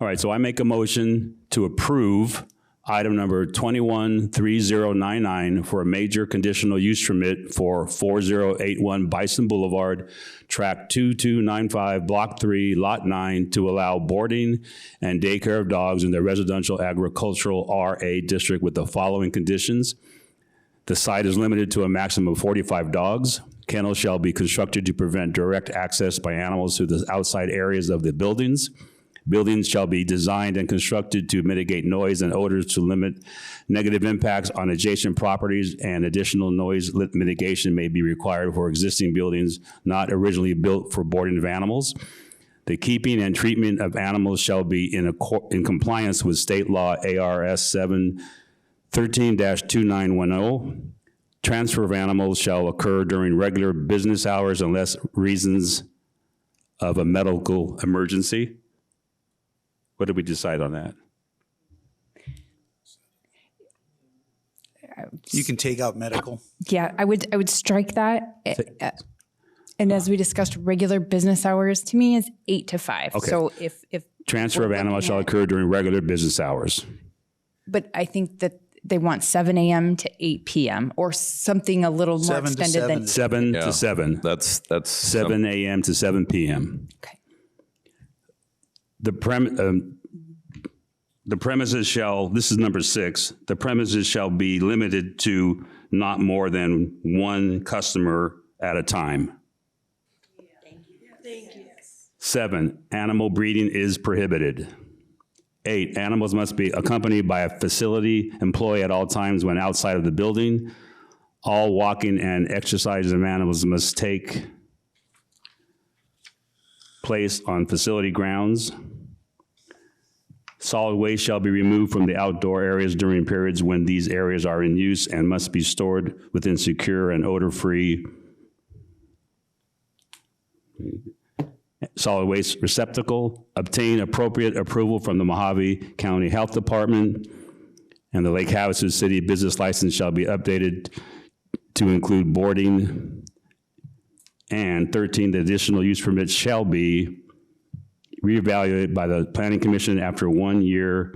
All right. So I make a motion to approve item number 213099 for a major conditional use permit for 4081 Bison Boulevard, tract 2295, block 3, lot 9, to allow boarding and daycare of dogs in the residential agricultural RA district with the following conditions. The site is limited to a maximum of 45 dogs. Kennels shall be constructed to prevent direct access by animals to the outside areas of the buildings. Buildings shall be designed and constructed to mitigate noise and odors to limit negative impacts on adjacent properties, and additional noise mitigation may be required for existing buildings not originally built for boarding of animals. The keeping and treatment of animals shall be in compliance with state law ARS 713-2910. Transfer of animals shall occur during regular business hours unless reasons of a medical emergency. What did we decide on that? You can take out medical. Yeah, I would strike that. And as we discussed, regular business hours to me is 8 to 5. Okay. So if Transfer of animals shall occur during regular business hours. but I think that they want 7 a.m. to 8 p.m. or something a little more 7 to extended 7. than 7 Yeah. to 7. That's 7 a.m. to 7 p.m. Okay. The premises shall, this is number 6, the premises shall be limited to not more than one customer at a time. Thank you. 7, animal breeding is prohibited. 8, animals must be accompanied by a facility employee at all times when outside of the building. All walking and exercise of animals must take place on facility grounds. Solid waste shall be removed from the outdoor areas during periods when these areas are in use and must be stored within secure and odor-free solid waste receptacle. Obtain appropriate approval from the Mojave County Health Department, and the Lake Havasu City business license shall be updated to include boarding. And 13, the additional use permit shall be reevaluated by the Planning Commission after 1 year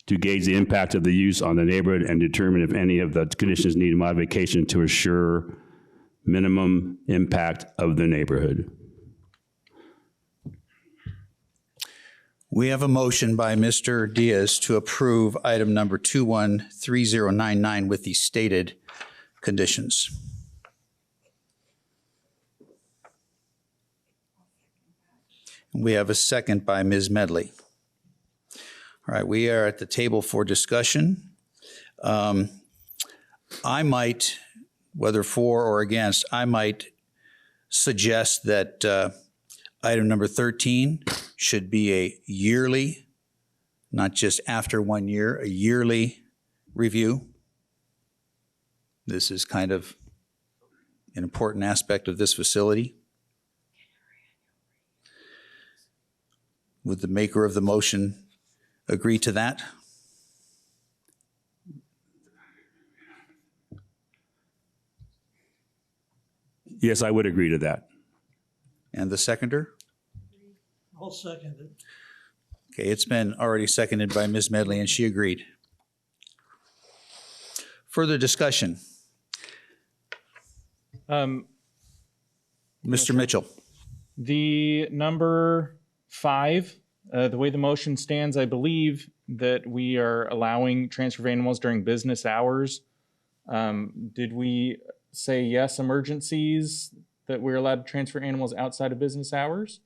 to gauge the impact of the use on the neighborhood and determine if any of the conditions need modification to assure minimum impact of the neighborhood. We have a motion by Mr. Diaz to approve item number 213099 with the stated conditions. We have a second by Ms. Medley. All right, we are at the table for discussion. I might, whether for or against, I might suggest that item number 13 should be a yearly, not just after 1 year, a yearly review. This is kind of an important aspect of this facility. Would the maker of the motion agree to that? Yes, I would agree to that. And the seconder? I'll second it. Okay, it's been already seconded by Ms. Medley, and she agreed. Further discussion? Mr. Mitchell. The number 5, the way the motion stands, I believe that we are allowing transfer of animals during business hours. Did we say yes, emergencies, that we're allowed to transfer animals outside of business hours?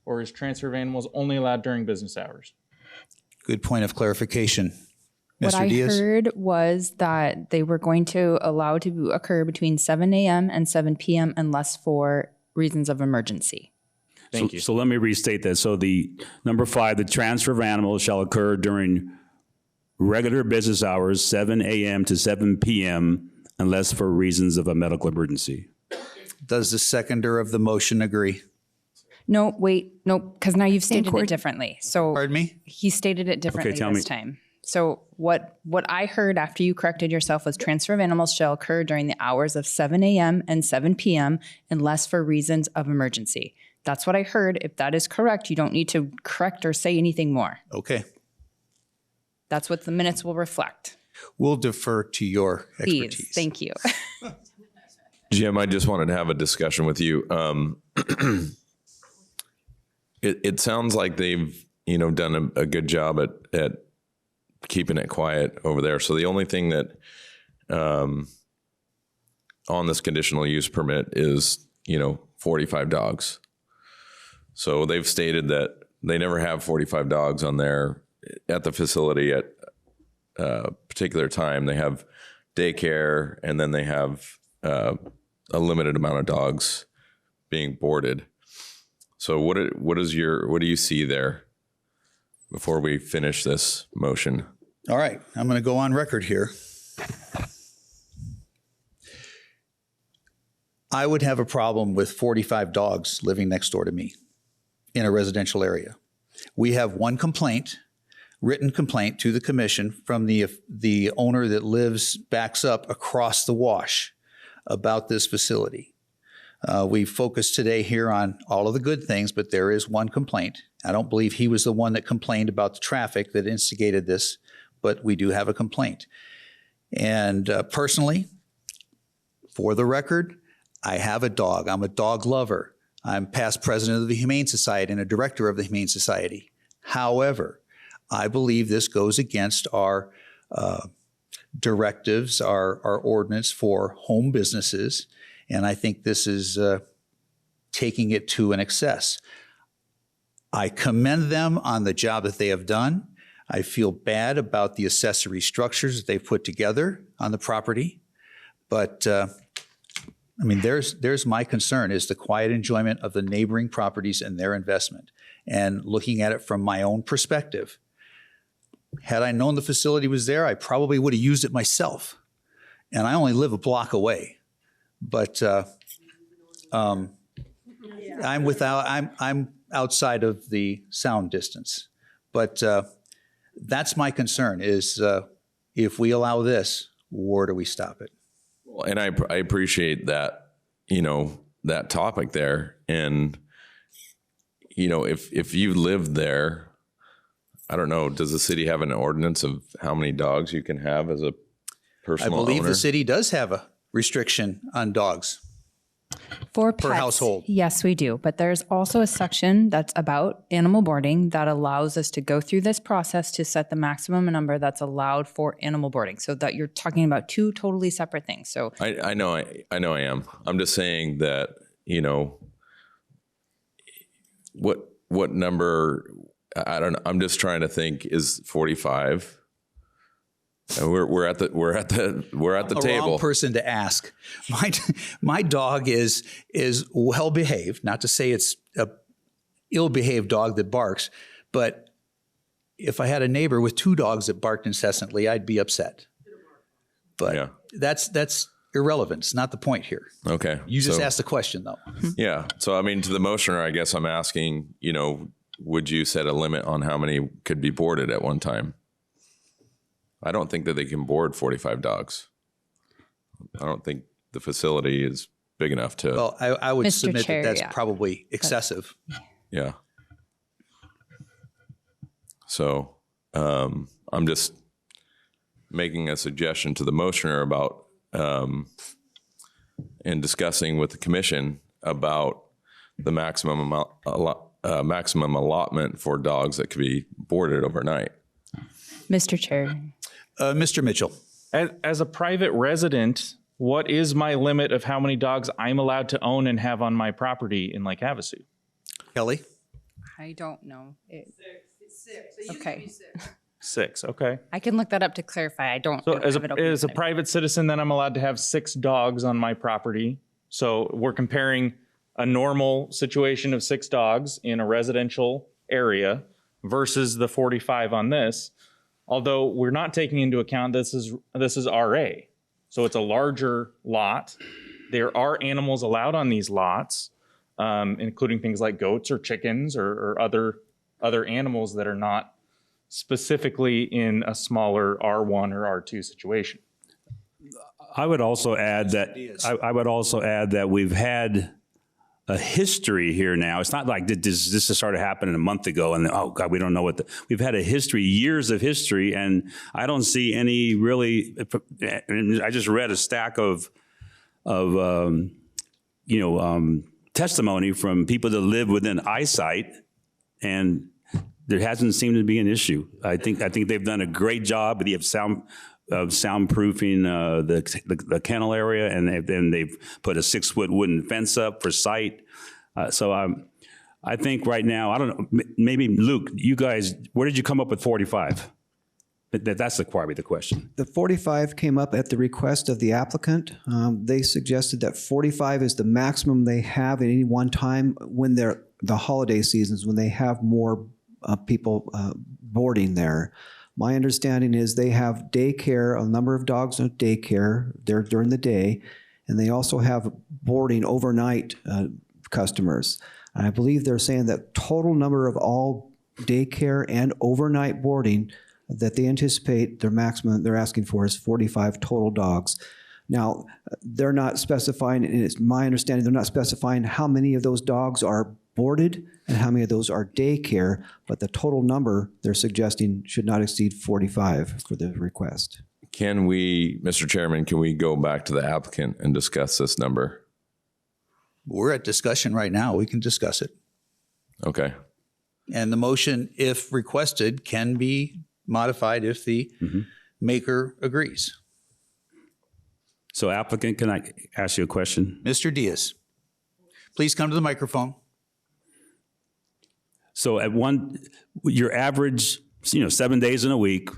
Or is transfer of animals only allowed during business hours? Good point of clarification. What Mr. I Diaz? heard was that they were going to allow to occur between 7 a.m. and 7 p.m. unless for reasons of emergency. Thank you. So let me restate that. So the number 5, the transfer of animals shall occur during regular business hours, 7 a.m. to 7 p.m., unless for reasons of a medical emergency. Does the seconder of the motion agree? No, wait, no, because now you've stated it differently. So pardon me? He stated it differently tell this me. time. So what I heard after you corrected yourself was transfer of animals shall occur during the hours of 7 a.m. and 7 p.m. unless for reasons of emergency. That's what I heard. If that is correct, you don't need to correct or say anything more. Okay. That's what the minutes will reflect. We'll defer to your Please, expertise. thank you. Jim, I just wanted to have a discussion with you. It sounds like they've, done a good job at keeping it quiet over there. So the only thing that on this conditional use permit is, 45 dogs. So they've stated that they never have 45 dogs on there at the facility at a particular time. They have daycare, and then they have a limited amount of dogs being boarded. So what do you see there before we finish this motion? All right, I'm going to go on record here. I would have a problem with 45 dogs living next door to me in a residential area. We have one complaint, written complaint to the commission from the owner that backs up across the wash about this facility. We focused today here on all of the good things, but there is one complaint. I don't believe he was the one that complained about the traffic that instigated this, but we do have a complaint. And personally, for the record, I have a dog. I'm a dog lover. I'm past president of the Humane Society and a director of the Humane Society. However, I believe this goes against our directives, our ordinance for home businesses, and I think this is taking it to an excess. I commend them on the job that they have done. I feel bad about the accessory structures that they've put together on the property, but there's my concern is the quiet enjoyment of the neighboring properties and their investment. And looking at it from my own perspective, had I known the facility was there, I probably would have used it myself. And I only live a block away. But I'm outside of the sound distance. But that's my concern is if we allow this, where do we stop it? And I appreciate that, that topic there. And, if you live there, I don't know, does the city have an ordinance of how many dogs you can have as a personal owner? I believe the city does have a restriction on dogs. For per pets, household. Yes, we do. But there's also a section that's about animal boarding that allows us to go through this process to set the maximum number that's allowed for animal boarding. So that you're talking about two totally separate things. So I know I am. I'm just saying that, what number, I don't know. I'm just trying to think, is 45? And we're at the table. Wrong person to ask. My dog is well behaved. Not to say it's a ill behaved dog that barks, but if I had a neighbor with two dogs that barked incessantly, I'd be upset. But that's irrelevant. It's not the point here. Okay. You just asked the question though. Yeah. So to the motioner, I guess I'm asking, would you set a limit on how many could be boarded at one time? I don't think that they can board 45 dogs. I don't think the facility is big enough to. Well, I would Mr. submit Chair, that's probably excessive. Yeah. So I'm just making a suggestion to the motioner about and discussing with the commission about the maximum allotment for dogs that could be boarded overnight. Mr. Chair. Mr. Mitchell. As a private resident, what is my limit of how many dogs I'm allowed to own and have on my property in Lake Havasu? Kelly? I don't know. Six. Okay. 6. Okay. I can look that up to clarify. I don't. So have it open as a in front of me. private citizen, then I'm allowed to have 6 dogs on my property. So we're comparing a normal situation of 6 dogs in a residential area versus the 45 on this. Although we're not taking into account this is RA. So it's a larger lot. There are animals allowed on these lots, including things like goats or chickens or other animals that are not specifically in a smaller R1 or R2 situation. I would also add that we've had a history here now. It's not like this just started happening a month ago and oh God, we don't know we've had a history, years of history, and I don't see any really. I just read a stack of testimony from people that live within eyesight, and there hasn't seemed to be an issue. I think they've done a great job. They have soundproofing the kennel area, and they've put a 6-foot wooden fence up for sight. So I think right now, I don't know, maybe Luke, you guys, where did you come up with 45? That's probably the question. The 45 came up at the request of the applicant. They suggested that 45 is the maximum they have at any one time when they're the holiday seasons, when they have more people boarding there. My understanding is they have daycare, a number of dogs in daycare there during the day, and they also have boarding overnight customers. And I believe they're saying that total number of all daycare and overnight boarding that they anticipate their maximum they're asking for is 45 total dogs. Now, they're not specifying, and it's my understanding, they're not specifying how many of those dogs are boarded and how many of those are daycare, but the total number they're suggesting should not exceed 45 for the request. Can we, Mr. Chairman, can we go back to the applicant and discuss this number? We're at discussion right now. We can discuss it. Okay. And the motion, if requested, can be modified if the maker agrees. So applicant, can I ask you a question? Mr. Diaz, please come to the microphone. So your average, 7 days in a week,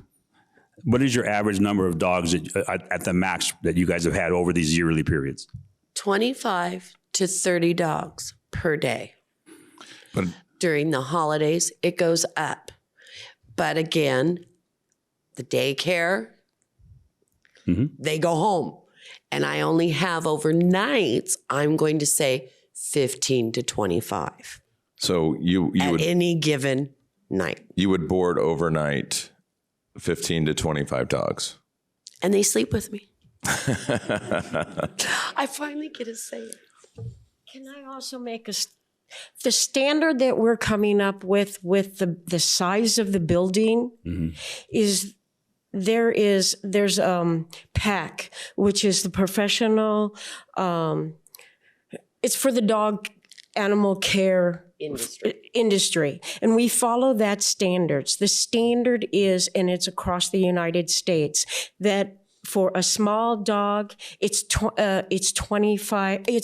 what is your average number of dogs at the max that you guys have had over these yearly periods? 25 to 30 dogs per day. But during the holidays, it goes up. But again, the daycare, they go home. And I only have overnights, I'm going to say 15 to 25. So you at would any given night. You would board overnight 15 to 25 dogs. And they sleep with me. I finally get to say it. Can I also make the standard that we're coming up with the size of the building is there's PAC, which is the professional, it's for the dog animal care industry. And we follow that standards. The standard is, and it's across the United States, that for a small dog, it's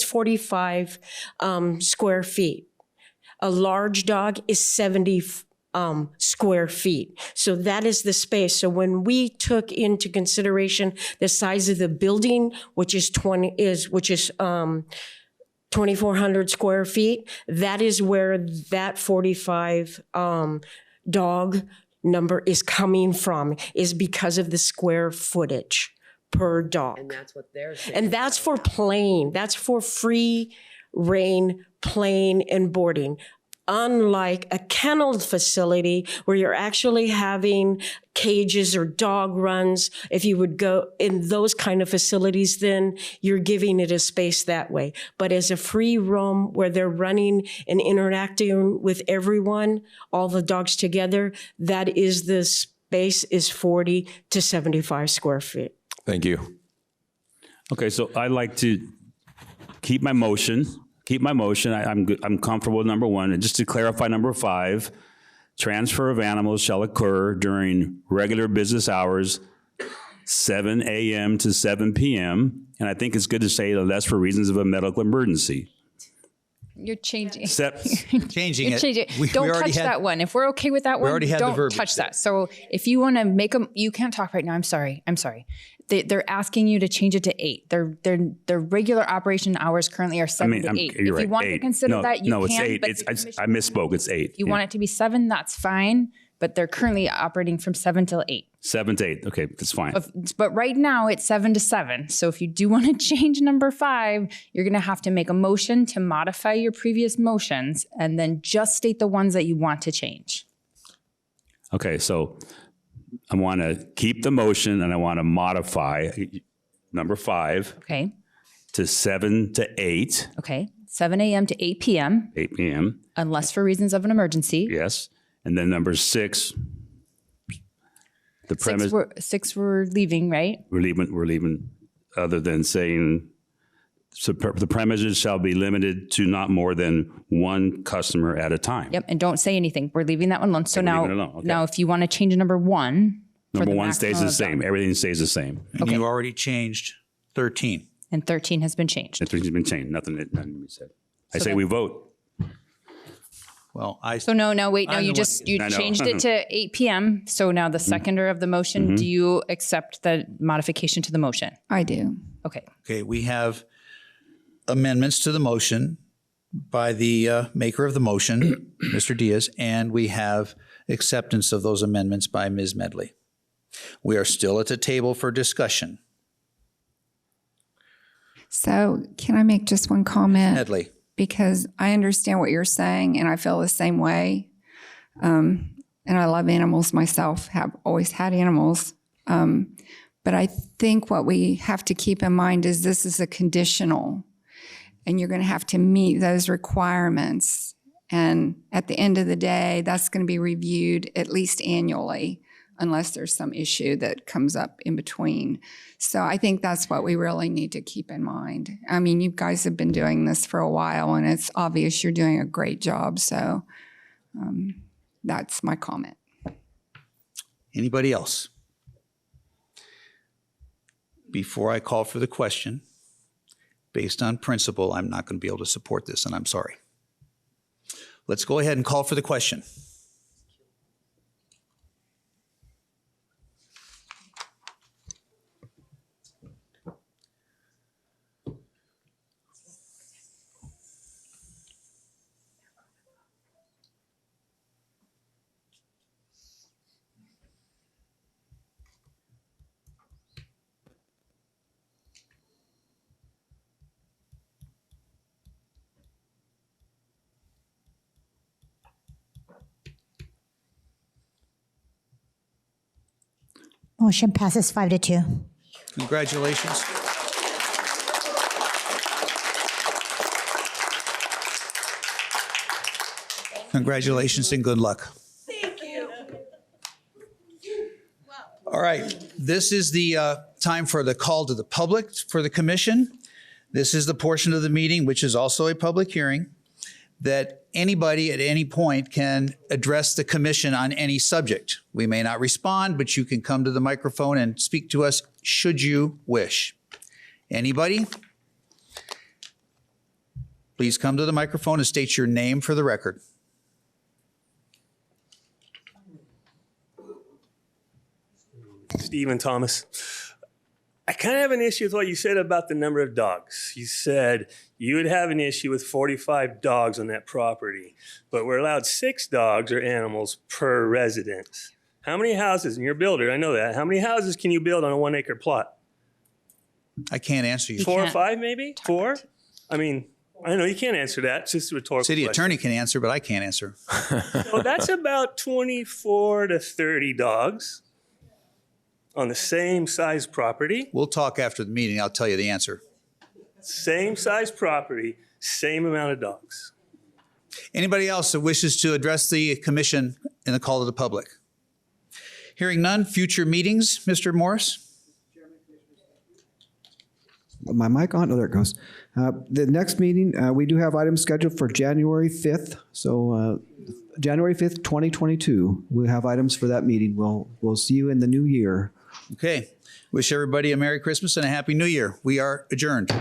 45 square feet. A large dog is 70 square feet. So that is the space. So when we took into consideration the size of the building, which is 2,400 square feet, that is where that 45 dog number is coming from, is because of the square footage per dog. And that's what they're saying. And that's for playing. That's for free rein playing and boarding. Unlike a kenneled facility where you're actually having cages or dog runs, if you would go in those kind of facilities, then you're giving it a space that way. But as a free roam where they're running and interacting with everyone, all the dogs together, that is the space is 40 to 75 square feet. Thank you. Okay, so I'd like to keep my motion. I'm comfortable with number one. And just to clarify number 5, transfer of animals shall occur during regular business hours, 7 a.m. to 7 p.m. And I think it's good to say unless for reasons of a medical emergency. You're changing. Changing You're it. changing. We Don't already touch had- that one. If we're okay with that We one, already had the don't verbiage touch there. that. So if you want to make them, you can't talk right now. I'm sorry. They're asking you to change it to 8. Their regular operation hours currently are 7 to 8. You're If you want to 8. consider that, you no, can. it's 8. But I misspoke. It's 8. if you want it to be 7, that's fine. But they're currently operating from 7 till 8. 7 to 8. Okay, that's fine. But right now it's 7 to 7. So if you do want to change number 5, you're going to have to make a motion to modify your previous motions and then just state the ones that you want to change. Okay, so I want to keep the motion and I want to modify number 5 Okay. to 7 to 8. Okay. 7 a.m. to 8 p.m. 8 p.m. unless for reasons of an emergency. Yes. And then number 6, the premise. Six we're leaving, right? We're leaving other than saying the premises shall be limited to not more than one customer at a time. Yep. And don't say anything. We're leaving that one alone. So Okay, we're now, leaving it alone. Okay. now if you want to change number 1. Number 1 stays the same. Everything stays the same. And you already changed 13. And 13 has been changed. And 13 has been changed. Nothing we said. I say then- we vote. Well, So wait, you changed it to 8 p.m. So now the seconder of the motion, do you accept the modification to the motion? I do. Okay. Okay, we have amendments to the motion by the maker of the motion, Mr. Diaz, and we have acceptance of those amendments by Ms. Medley. We are still at the table for discussion. So can I make just one comment? Medley. Because I understand what you're saying and I feel the same way. And I love animals myself, have always had animals. But I think what we have to keep in mind is this is a conditional and you're going to have to meet those requirements. And at the end of the day, that's going to be reviewed at least annually, unless there's some issue that comes up in between. So I think that's what we really need to keep in mind. I mean, you guys have been doing this for a while, and it's obvious you're doing a great job. So that's my comment. Anybody else? Before I call for the question, based on principle, I'm not going to be able to support this, and I'm sorry. Let's go ahead and call for the question. Motion passes 5-2. Congratulations. Congratulations and good luck. Thank you. All right, this is the time for the call to the public for the commission. This is the portion of the meeting, which is also a public hearing, that anybody at any point can address the commission on any subject. We may not respond, but you can come to the microphone and speak to us should you wish. Anybody? Please come to the microphone and state your name for the record. Stephen Thomas. I kind of have an issue with what you said about the number of dogs. You said you would have an issue with 45 dogs on that property, but we're allowed 6 dogs or animals per residence. How many houses, and you're a builder, I know that, how many houses can you build on a 1 acre plot? I can't answer you. 4 or 5 maybe? 4? I mean, I know you can't answer that. It's just a rhetorical City question. attorney can answer, but I can't answer. So that's about 24 to 30 dogs on the same size property. We'll talk after the meeting. I'll tell you the answer. Same size property, same amount of dogs. Anybody else that wishes to address the commission in the call to the public? Hearing none, future meetings, Mr. Morris? My mic on? Oh, there it goes. The next meeting, we do have items scheduled for January 5th. So January 5th, 2022, we'll have items for that meeting. We'll see you in the new year. Okay. Wish everybody a Merry Christmas and a Happy New Year. We are adjourned.